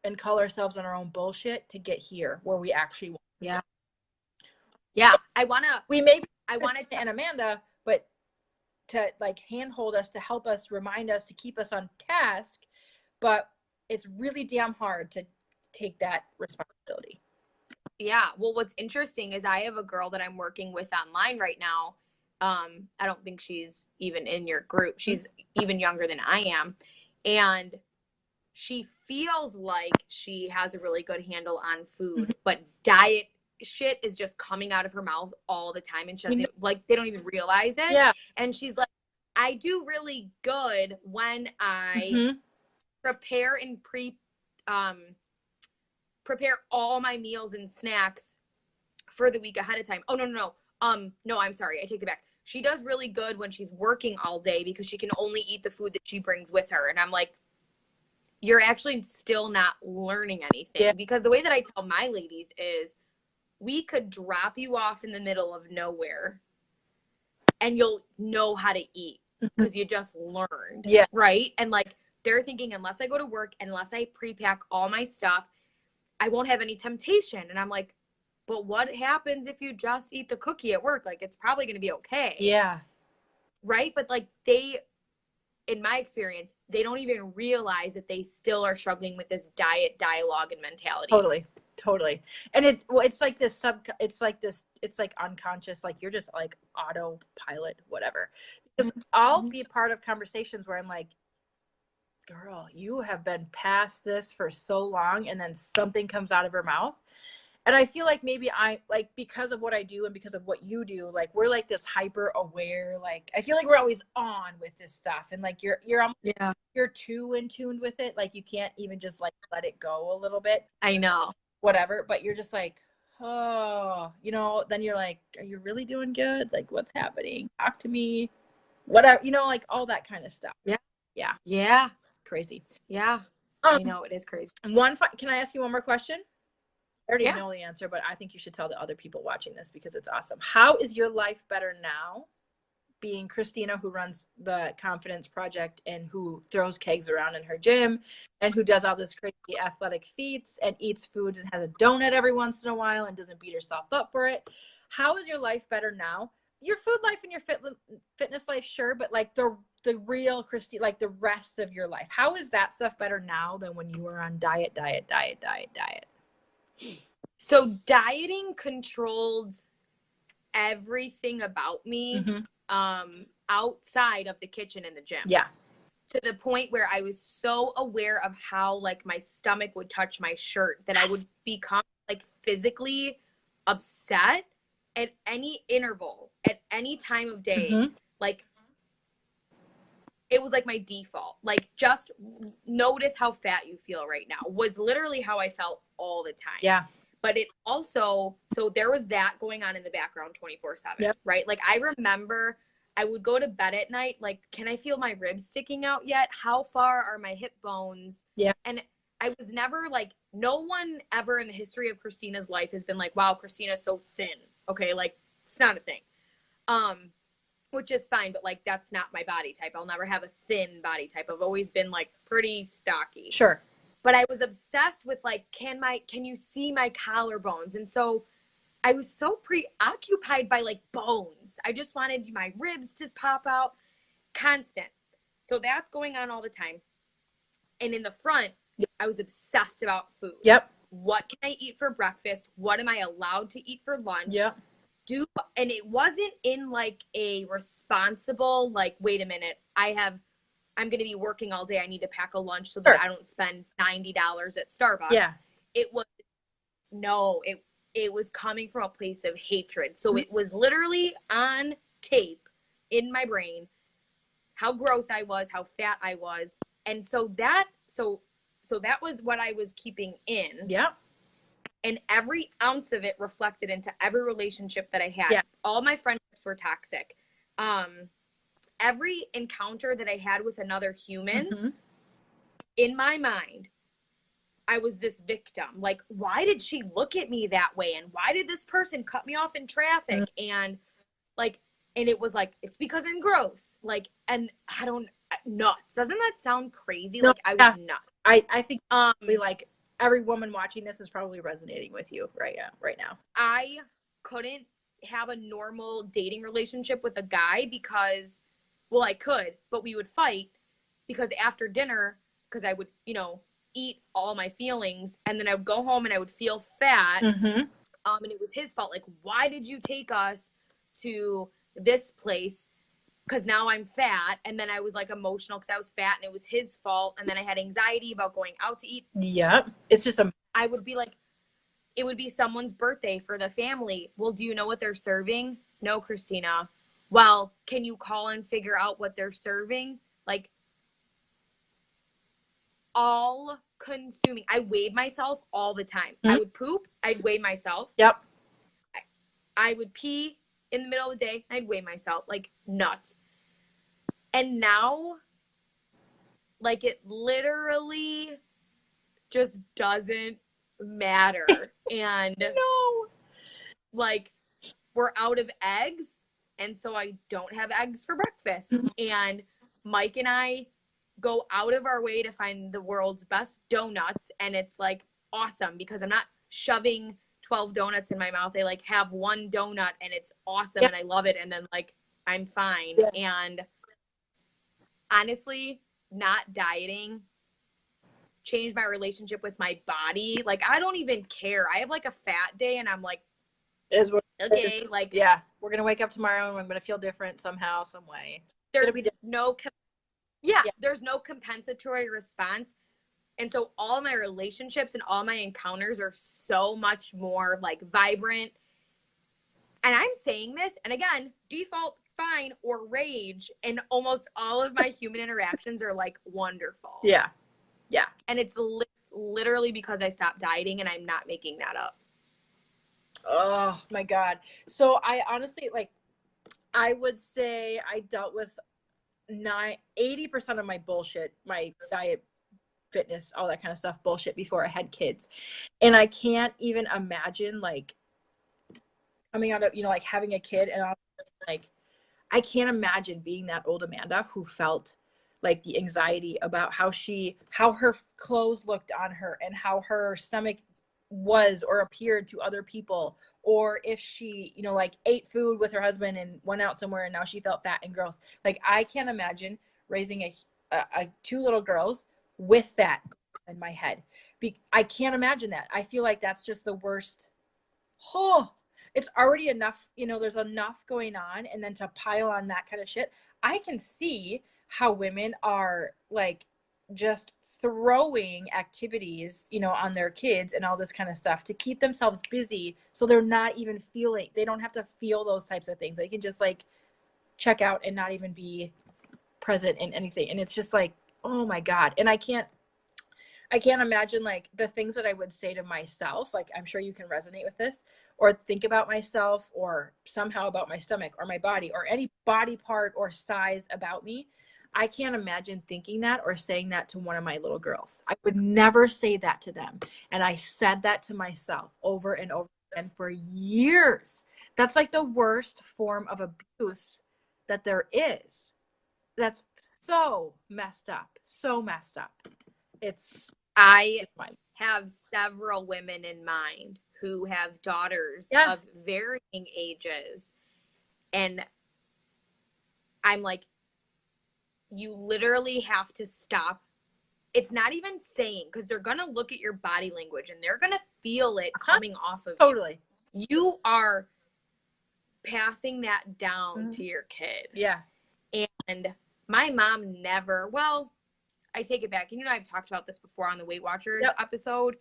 and call ourselves on our own bullshit to get here where we actually want. Yeah. I want it to and Amanda, but to like handhold us, to help us, remind us, to keep us on task. But it's really damn hard to take that responsibility. Yeah. Well, what's interesting is I have a girl that I'm working with online right now. I don't think she's even in your group. She's even younger than I am. And she feels like she has a really good handle on food, but diet shit is just coming out of her mouth all the time. And she doesn't, like, they don't even realize it. Yeah. And she's like, I do really good when I Mm-hmm. prepare and prepare all my meals and snacks for the week ahead of time. Oh, no, I'm sorry. I take it back. She does really good when she's working all day because she can only eat the food that she brings with her. And I'm like, you're actually still not learning anything. Yeah. Because the way that I tell my ladies is we could drop you off in the middle of nowhere and you'll know how to eat because you just learned. Yeah. Right. And like they're thinking, unless I go to work, unless I pre-pack all my stuff, I won't have any temptation. And I'm like, but what happens if you just eat the cookie at work? Like, it's probably going to be okay. Yeah. Right. But like in my experience, they don't even realize that they still are struggling with this diet dialogue and mentality. Totally. And it's like unconscious, like you're just like autopilot, whatever. Because I'll be a part of conversations where I'm like, girl, you have been past this for so long, and then something comes out of her mouth. And I feel like maybe I, like, because of what I do and because of what you do, like, we're like this hyper aware, like, I feel like we're always on with this stuff. And like, you're you're too in tune with it. Like, you can't even just like let it go a little bit. I know. Whatever. But you're just like, oh, then you're like, are you really doing good? Like, what's happening? Talk to me. Whatever, like all that kind of stuff. Yeah. Crazy. Yeah. I know, it is crazy. Can I ask you one more question? I already Yeah. know the answer, but I think you should tell the other people watching this because it's awesome. How is your life better now, being Christina, who runs the Confidence Project and who throws kegs around in her gym and who does all this crazy athletic feats and eats foods and has a donut every once in a while and doesn't beat herself up for it? How is your life better now? Your food life and your fitness life, sure, but like the real Christina, like the rest of your life, how is that stuff better now than when you were on diet? So dieting controlled everything about me, outside of the kitchen and the gym. Yeah. To the point where I was so aware of how like my stomach would touch my shirt that I would become like physically upset at any interval, at any time of day. Like, it was like my default. Like, just notice how fat you feel right now was literally how I felt all the time. Yeah. But it also, so there was that going on in the background 24/7, right? Like, I remember I would go to bed at night, like, can I feel my ribs sticking out yet? How far are my hip bones? Yeah. And I was never like, no one ever in the history of Christina's life has been like, wow, Christina's so thin. Okay. Like, it's not a thing. Which is fine, but like, that's not my body type. I'll never have a thin body type. I've always been like pretty stocky. Sure. But I was obsessed with like, can you see my collarbones? And so I was so preoccupied by like bones. I just wanted my ribs to pop out, constant. So that's going on all the time. And in the front, I was obsessed about food. Yep. What can I eat for breakfast? What am I allowed to eat for lunch? Yep. And it wasn't in like a responsible, like, wait a minute, I'm going to be working all day. I need to pack a lunch so that I don't spend $90 at Starbucks. Yeah. It was coming from a place of hatred. So it was literally on tape in my brain how gross I was, how fat I was. And so that was what I was keeping in. Yeah. And every ounce of it reflected into every relationship that I had. Yeah. All my friendships were toxic. Every encounter that I had with another human, in my mind, I was this victim. Like, why did she look at me that way? And why did this person cut me off in traffic? And like, and it was like, it's because I'm gross. Like, and nuts. Doesn't that sound crazy? No, like, I was nuts. I think like every woman watching this is probably resonating with you right now. I couldn't have a normal dating relationship with a guy because, well, I could, but we would fight because after dinner, because I would, eat all my feelings and then I would go home and I would feel fat. And it was his fault. Like, why did you take us to this place? Because now I'm fat. And then I was like emotional because I was fat and it was his fault. And then I had anxiety about going out to eat. Yeah. It's just I would be like, it would be someone's birthday for the family. Well, do you know what they're serving? No, Christina. well, can you call and figure out what they're serving? Like, all consuming. I weighed myself all the time. I would poop, I'd weigh myself. Yep. I would pee in the middle of the day, I'd weigh myself, like nuts. And now, like, it literally just doesn't matter. And No. like, we're out of eggs, and so I don't have eggs for breakfast. And Mike and I go out of our way to find the world's best donuts, and it's like awesome because I'm not shoving 12 donuts in my mouth. I like have one donut and it's awesome, and I love it, and then like I'm fine. And honestly, not dieting changed my relationship with my body. Like, I don't even care. I have like a fat day and I'm like, is what okay, like, yeah, we're gonna wake up tomorrow and I'm gonna feel different somehow, some way. There's no there's no compensatory response. And so all my relationships and all my encounters are so much more like vibrant. And I'm saying this, and again, default fine or rage, and almost all of my human interactions are like wonderful. Yeah. And it's literally because I stopped dieting, and I'm not making that up. Oh my God. So I honestly, like, I would say I dealt with 80% of my bullshit, my diet, fitness, all that kind of stuff, bullshit before I had kids. And I can't even imagine like coming out of, like having a kid, and like, I can't imagine being that old Amanda who felt like the anxiety about how her clothes looked on her and how her stomach was or appeared to other people, or if she, like ate food with her husband and went out somewhere and now she felt fat and gross. Like, I can't imagine raising a 2 little girls with that in my head. I can't imagine that. I feel like that's just the worst. Oh, it's already enough, there's enough going on, and then to pile on that kind of shit. I can see how women are like just throwing activities, on their kids and all this kind of stuff to keep themselves busy, so they're not even they don't have to feel those types of things. They can just like check out and not even be present in anything. And it's just like, oh my God. And I can't imagine like the things that I would say to myself. Like, I'm sure you can resonate with this, or think about myself, or somehow about my stomach or my body or any body part or size about me. I can't imagine thinking that or saying that to one of my little girls. I would never say that to them. And I said that to myself over and over again for years. That's like the worst form of abuse that there is. That's so messed up. So messed up. I have several women in mind who have daughters of varying ages. And I'm like, you literally have to stop. It's not even saying, because they're going to look at your body language and they're going to feel it coming off of totally. You are passing that down to your kid. Yeah. And my mom never, well, I take it back. And I've talked about this before on the Weight Watchers episode.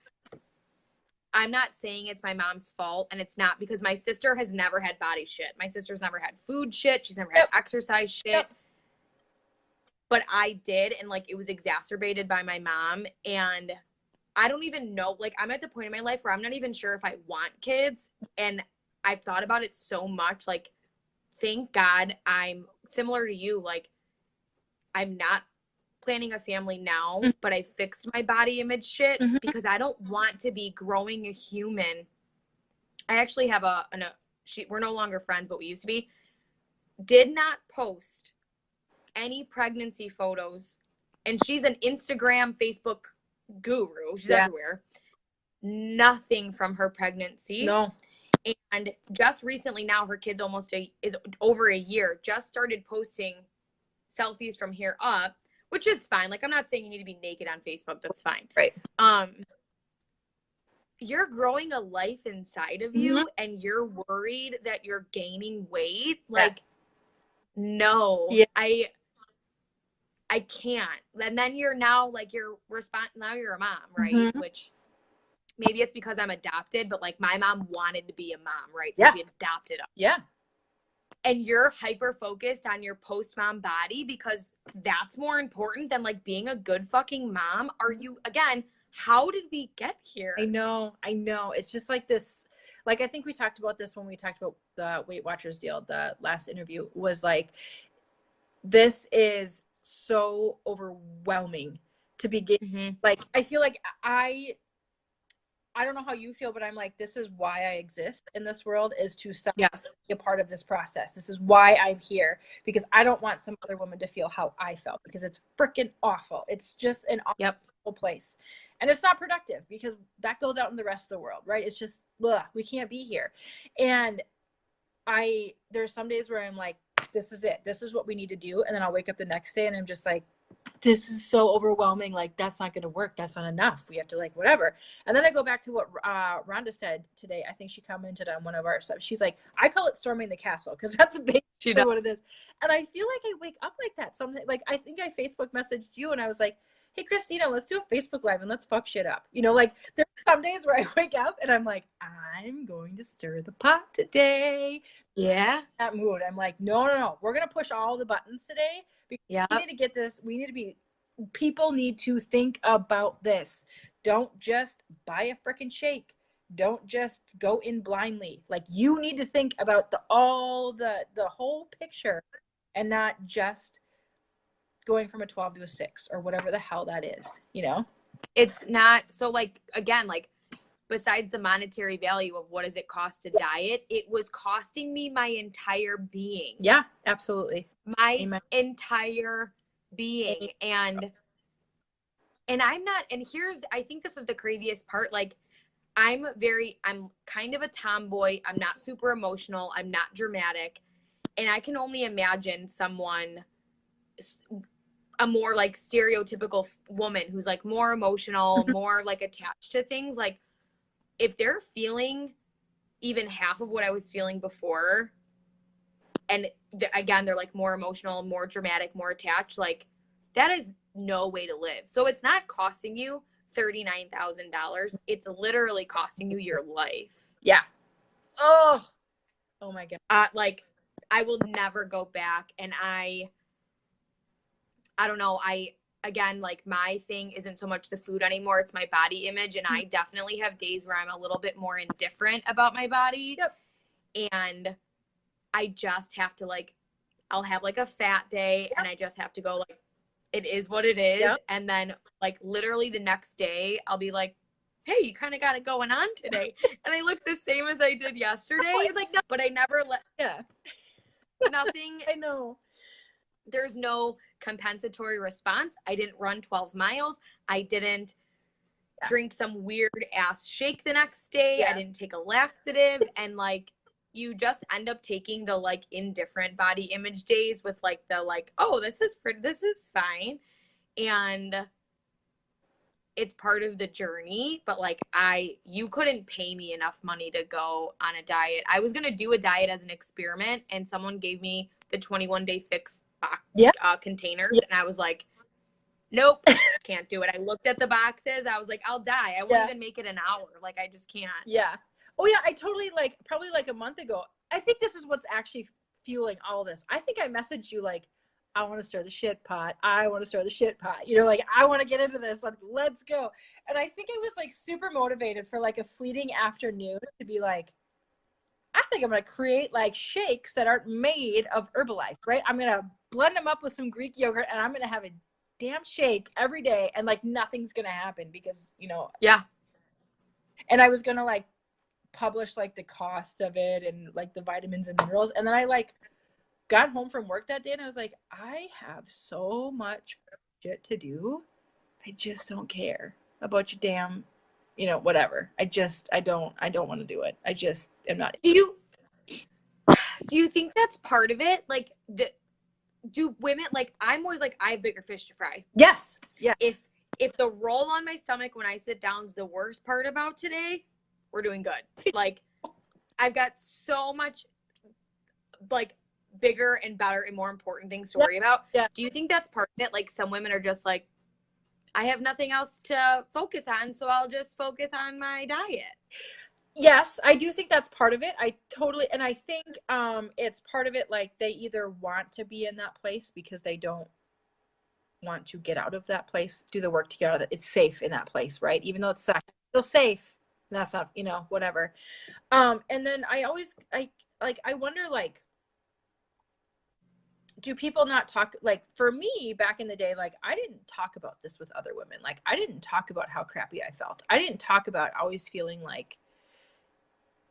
I'm not saying it's my mom's fault, and it's not, because my sister has never had body shit. My sister's never had food shit. She's never had exercise shit. But I did, and like, it was exacerbated by my mom. And I don't even know, like, I'm at the point in my life where I'm not even sure if I want kids. And I've thought about it so much. Like, thank God I'm similar to you. Like, I'm not planning a family now, but I fixed my body image shit because I don't want to be growing a human. I actually have we're no longer friends, but we used to be. Did not post any pregnancy photos, and she's an Instagram, Facebook guru. She's everywhere. Nothing from her pregnancy. No. And just recently, now her kid's is over a year, just started posting selfies from here up, which is fine. Like, I'm not saying you need to be naked on Facebook. That's fine. Right. You're growing a life inside of you, and you're worried that you're gaining weight. Like, no, I can't. And then you're now like, now you're a mom, right? Which maybe it's because I'm adopted, but like, my mom wanted to be a mom, right? So she adopted us. Yeah. and you're hyper focused on your post mom body because that's more important than like being a good fucking mom. Are you, again, how did we get here? I know. It's just like this, like, I think we talked about this when we talked about the Weight Watchers deal, the last interview, was like, this is so overwhelming to begin. Mm-hmm. Like, I feel like I don't know how you feel, but I'm like, this is why I exist in this world, is to Yes. be a part of this process. This is why I'm here, because I don't want some other woman to feel how I felt, because it's freaking awful. It's just an awful place. And it's not productive, because that goes out in the rest of the world, right? It's just, ugh, we can't be here. And there's some days where I'm like, this is it. This is what we need to do. And then I'll wake up the next day and I'm just like, this is so overwhelming. Like, that's not going to work. That's not enough. We have to, like, whatever. And then I go back to what Rhonda said today. I think she commented on one of our stuff. She's like, I call it storming the castle, because that's basically what it is. And I feel like I wake up like that. Something like, I think I Facebook messaged you and I was like, hey, Christina, let's do a Facebook Live and let's fuck shit up. You know, like, there's some days where I wake up and I'm like, I'm going to stir the pot today. Yeah. That mood. I'm like, no. We're going to push all the buttons today, because we need to get this. People need to think about this. Don't just buy a freaking shake. Don't just go in blindly. Like, you need to think about the whole picture, and not just going from a 12 to a 6 or whatever the hell that is, you know? It's not, so like, again, like, besides the monetary value of what does it cost to diet, it was costing me my entire being. Yeah, absolutely. My entire being. And I'm not, and I think this is the craziest part. Like, I'm kind of a tomboy. I'm not super emotional. I'm not dramatic. And I can only imagine someone, a more like stereotypical woman who's like more emotional, more like attached to things. Like, if they're feeling even half of what I was feeling before, and again, they're like more emotional, more dramatic, more attached, like, that is no way to live. So it's not costing you $39,000. It's literally costing you your life. Yeah. Oh my God. Like, I will never go back. And I don't know. Again, like, my thing isn't so much the food anymore. It's my body image. And I definitely have days where I'm a little bit more indifferent about my body. Yep. And I just have to, like, I'll have like a fat day and I just have to go, like, it is what it is. Yep. And then, like, literally the next day I'll be like, hey, you kind of got it going on today. And I look the same as I did yesterday. Like, no, but I never nothing. I know. There's no compensatory response. I didn't run 12 miles. I didn't drink some weird ass shake the next day. I didn't take a laxative. And, like, you just end up taking the, like, indifferent body image days with, like, the, like, oh, this is fine. And it's part of the journey. But, like, you couldn't pay me enough money to go on a diet. I was going to do a diet as an experiment, and someone gave me the 21-day fix containers. And I was like, nope, can't do it. I looked at the boxes. I was like, I'll die. I won't even make it an hour. Like, I just can't. Yeah. Oh yeah. I totally, like, probably like a month ago, I think this is what's actually fueling all this. I think I messaged you like, I want to stir the shit pot. You know, like, I want to get into this. Like, let's go. And I think I was, like, super motivated for, like, a fleeting afternoon to be like, I think I'm going to create, like, shakes that aren't made of Herbalife, right? I'm going to blend them up with some Greek yogurt and I'm going to have a damn shake every day, and, like, nothing's going to happen because, you know. Yeah. And I was going to, like, publish, like, the cost of it and, like, the vitamins and minerals. And then I, like, got home from work that day and I was like, I have so much shit to do. I just don't care about your damn, you know, whatever. I don't want to do it. I just am not. Do you think that's part of it? Like, do women, like, I'm always like, I have bigger fish to fry. Yes. Yeah. If the roll on my stomach when I sit down is the worst part about today, we're doing good. Like, I've got so much, like, bigger and better and more important things to worry about. Yeah. Do you think that's part of it? Like, some women are just like, I have nothing else to focus on, so I'll just focus on my diet. Yes, I do think that's part of it. And I think it's part of it, like they either want to be in that place because they don't want to get out of that place, do the work to get out of it. It's safe in that place, right? Even though it's still safe. And that's not, whatever. And then I wonder, like, do people not talk, like, for me back in the day, like, I didn't talk about this with other women. Like, I didn't talk about how crappy I felt. I didn't talk about always feeling like,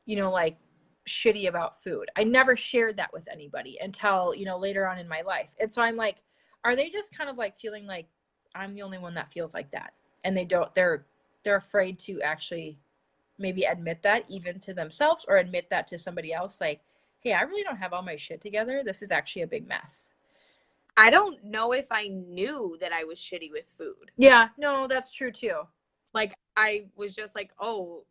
like shitty about food. I never shared that with anybody until, later on in my life. And so I'm like, are they just kind of like feeling like I'm the only one that feels like that? And they're afraid to actually maybe admit that even to themselves or admit that to somebody else. Like, hey, I really don't have all my shit together. This is actually a big mess. I don't know if I knew that I was shitty with food. Yeah, no, that's true too. Like, I was just like, oh,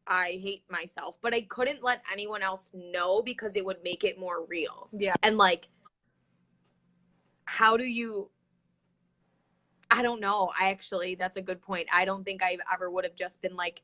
I hate myself, but I couldn't let anyone else know because it would make it more real. Yeah. And like, how do you, I don't know. That's a good point. I don't think I ever would have just been like,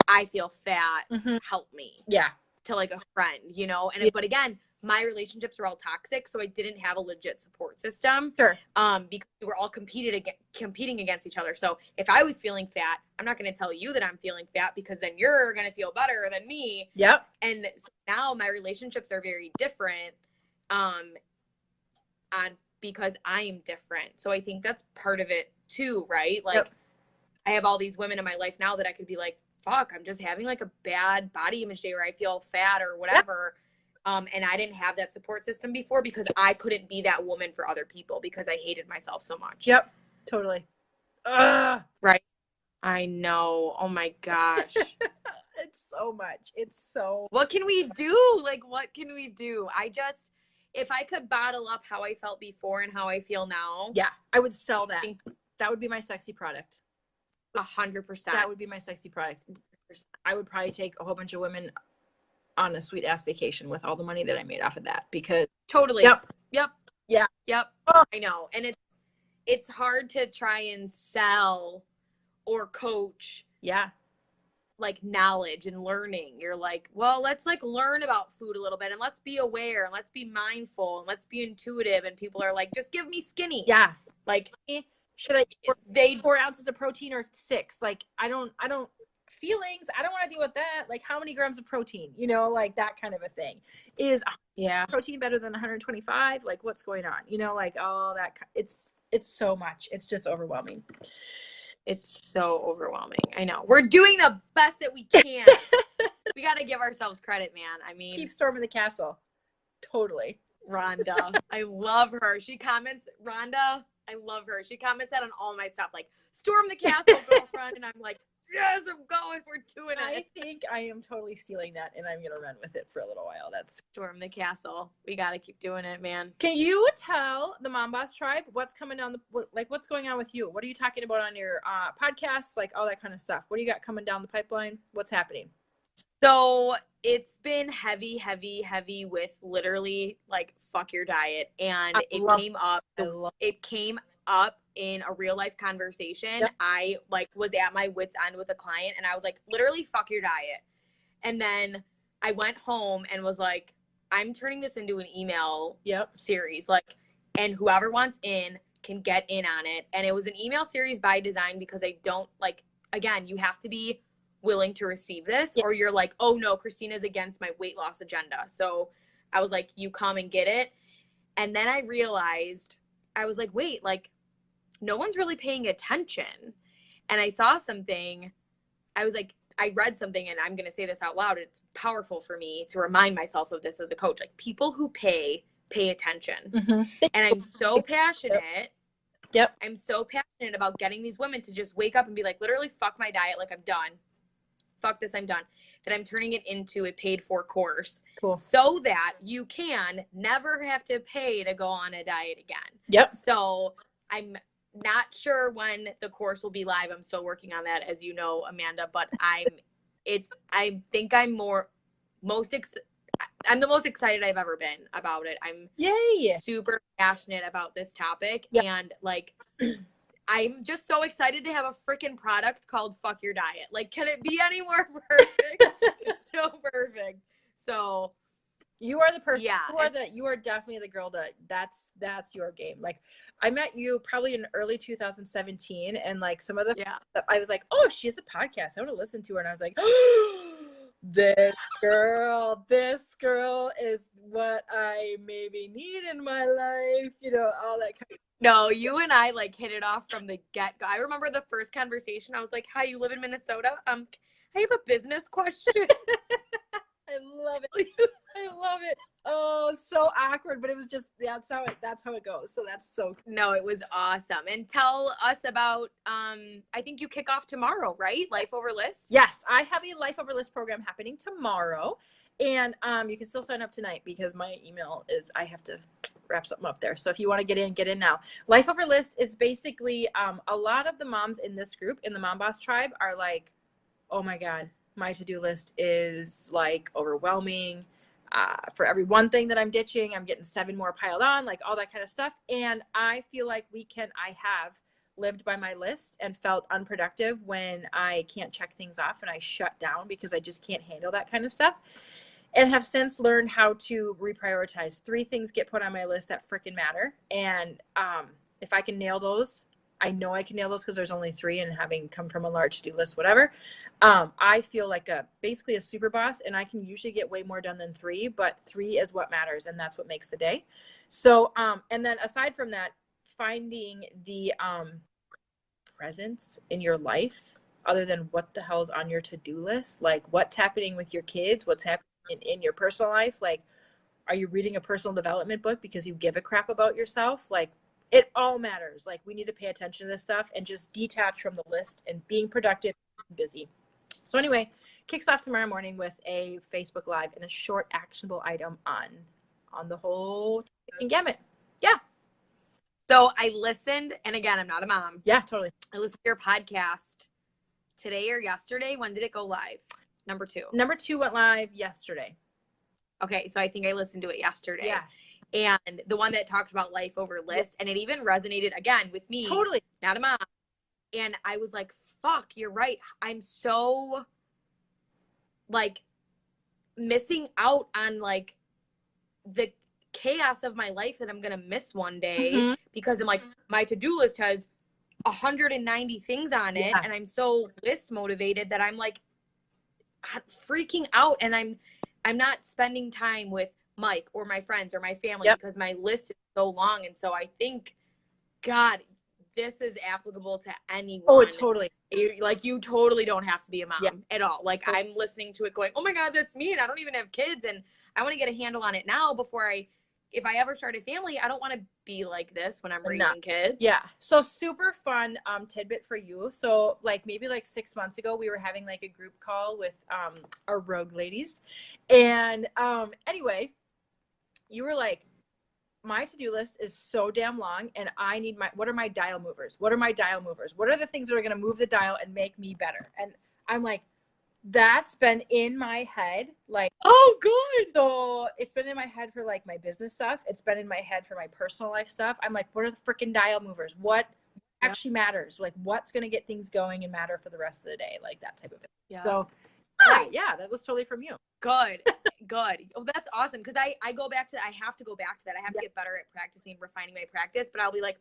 I feel fat, help me. Yeah. To like a friend, And but again, my relationships were all toxic, so I didn't have a legit support system. Sure. Because we were all competing against each other. So if I was feeling fat, I'm not going to tell you that I'm feeling fat because then you're going to feel better than me. Yep. And so now my relationships are very different, because I am different. So I think that's part of it too, right? Like, I have all these women in my life now that I could be like, fuck, I'm just having like a bad body image day where I feel fat or whatever. And I didn't have that support system before because I couldn't be that woman for other people because I hated myself so much. Yep. Totally. Right. I know. Oh my gosh. It's so much. What can we do? Like, what can we do? If I could bottle up how I felt before and how I feel now. Yeah, I would sell that. That would be my sexy product. 100%. That would be my sexy product. I would probably take a whole bunch of women on a sweet ass vacation with all the money that I made off of that because totally. Yep. Yeah. Yep. Oh. I know. And it's hard to try and sell or coach. Yeah. Like knowledge and learning. You're like, well, let's like learn about food a little bit and let's be aware and let's be mindful and let's be intuitive. And people are like, just give me skinny. Yeah. Like, should I 4 ounces of protein or 6? Like, I don't feelings. I don't want to deal with that. Like, how many grams of protein, like that kind of a thing. Is protein better than 125? Like, what's going on? Like all that. It's so much. It's just overwhelming. It's so overwhelming. I know. We're doing the best that we can. We got to give ourselves credit, man. I mean, keep storming the castle. Totally. Rhonda. I love her. She comments, Rhonda, I love her. She comments that on all my stuff, like, storm the castle, girlfriend. And I'm like, yes, I'm going. We're doing it. I think I am totally stealing that, and I'm going to run with it for a little while. That's storm the castle. We got to keep doing it, man. Can you tell the Mom Boss Tribe what's coming down what's going on with you? What are you talking about on your podcasts? Like all that kind of stuff. What do you got coming down the pipeline? What's happening? So it's been heavy with literally like fuck your diet. And it came up in a real life conversation. Yep. I like was at my wit's end with a client and I was like, literally fuck your diet. And then I went home and was like, I'm turning this into an email series. Like, and whoever wants in can get in on it. And it was an email series by design because I don't like, again, you have to be willing to receive this or you're like, oh no, Christina's against my weight loss agenda. So I was like, you come and get it. And then I realized, I was like, wait, like no one's really paying attention. And I saw something, I was like, I read something and I'm going to say this out loud. It's powerful for me to remind myself of this as a coach. Like people who pay attention. Mm-hmm. And I'm so passionate. Yep. I'm so passionate about getting these women to just wake up and be like, literally fuck my diet. Like I'm done. Fuck this. I'm done. That I'm turning it into a paid for course. Cool. So that you can never have to pay to go on a diet again. Yep. So I'm not sure when the course will be live. I'm still working on that, as you know, Amanda, but I think I'm the most excited I've ever been about it. I'm Yay. super passionate about this topic. Yep. And like, I'm just so excited to have a freaking product called Fuck Your Diet. Like, can it be any more perfect? It's so perfect. So you are the person. yeah, You are definitely the girl that's your game. Like, I met you probably in early 2017, and like some of the stuff, I was like, oh, she has a podcast. I want to listen to her, and I was like, this girl is what I maybe need in my life. You know, all that kind of. No, you and I like hit it off from the get-go. I remember the first conversation. I was like, "Hi, you live in Minnesota? I have a business question." I love it. I love it. Oh, so awkward, but it was just that's how it goes. So that's so cool. No, it was awesome. And tell us about I think you kick off tomorrow, right? Life Over List? Yes, I have a Life Over List program happening tomorrow. And you can still sign up tonight because my email is I have to wrap something up there. So if you want to get in now. Life Over List is basically a lot of the moms in this group, in the Mom Boss tribe, are like, oh my God, my to-do list is like overwhelming. For every one thing that I'm ditching, I'm getting 7 more piled on, like all that kind of stuff. And I feel like I have lived by my list and felt unproductive when I can't check things off and I shut down because I just can't handle that kind of stuff. And have since learned how to reprioritize. 3 things get put on my list that freaking matter. And if I can nail those, I know I can nail those because there's only 3, and having come from a large to-do list, whatever, I feel like basically a super boss, and I can usually get way more done than 3, but 3 is what matters, and that's what makes the day. So, and then aside from that, finding the presence in your life other than what the hell's on your to-do list, like what's happening with your kids, what's happening in your personal life, like are you reading a personal development book because you give a crap about yourself? Like, it all matters. Like, we need to pay attention to this stuff and just detach from the list and being productive and busy. So anyway, kicks off tomorrow morning with a Facebook Live and a short actionable item on the whole gamut. Yeah. So I listened, and again, I'm not a mom. Yeah, totally. I listened to your podcast today or yesterday. When did it go live? Number 2. Number 2 went live yesterday. Okay, so I think I listened to it yesterday. Yeah. And the one that talked about Life Over List, and it even resonated again with me. Totally. Not a mom. And I was like, fuck, you're right. I'm so like missing out on like the chaos of my life that I'm going to miss one day because I'm like, my to-do list has 190 things on it. And I'm so list motivated that I'm like freaking out, and I'm not spending time with Mike or my friends or my family because my list is so long. And so I think, God, this is applicable to anyone. Oh, totally. You totally don't have to be a mom at all. Like, I'm listening to it going, oh my God, that's me. And I don't even have kids. And I want to get a handle on it now before if I ever start a family, I don't want to be like this when I'm raising kids. Yeah. So super fun tidbit for you. So like maybe like 6 months ago, we were having like a group call with our rogue ladies. And anyway, you were like, my to-do list is so damn long, and I need what are my dial movers? What are my dial movers? What are the things that are going to move the dial and make me better? And I'm like, that's been in my head. Like, oh, good. So it's been in my head for like my business stuff. It's been in my head for my personal life stuff. I'm like, what are the freaking dial movers? What actually matters? Like, what's going to get things going and matter for the rest of the day? Like that type of thing. Yeah. So yeah, that was totally from you. Good. Oh, that's awesome. Because I go back to, I have to go back to that. I have to get better at practicing, refining my practice, but I'll be like,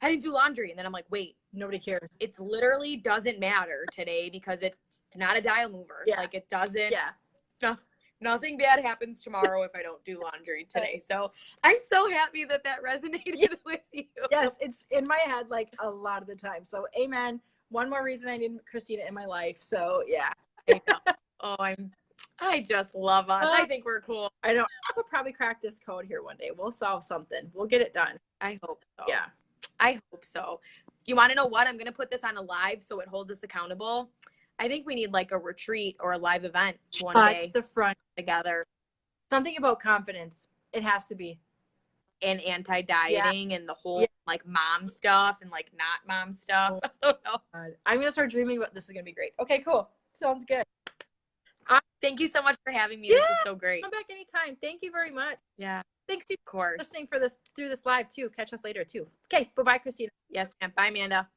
I didn't do laundry. And then I'm like, wait, nobody cares. It's literally doesn't matter today because it's not a dial mover. Yeah. Like, it doesn't. Yeah. No, nothing bad happens tomorrow if I don't do laundry today. So I'm so happy that resonated with you. Yes, it's in my head like a lot of the time. So amen. One more reason I need Christina in my life. So yeah. I know. Oh, I just love us. I think we're cool. I know. We'll probably crack this code here one day. We'll solve something. We'll get it done. I hope so. Yeah. I hope so. You want to know what? I'm going to put this on a live so it holds us accountable. I think we need like a retreat or a live event one day. The front together. Something about confidence. It has to be. And anti-dieting and the whole like mom stuff and like not mom stuff. I don't know. I'm going to start dreaming about this. Is going to be great. Okay, cool. Sounds good. Thank you so much for having me. This is so great. Come back anytime. Thank you very much. Yeah. Thanks to of course listening through this live too. Catch us later too. Okay. Bye-bye, Christina. Yes, ma'am. Bye, Amanda.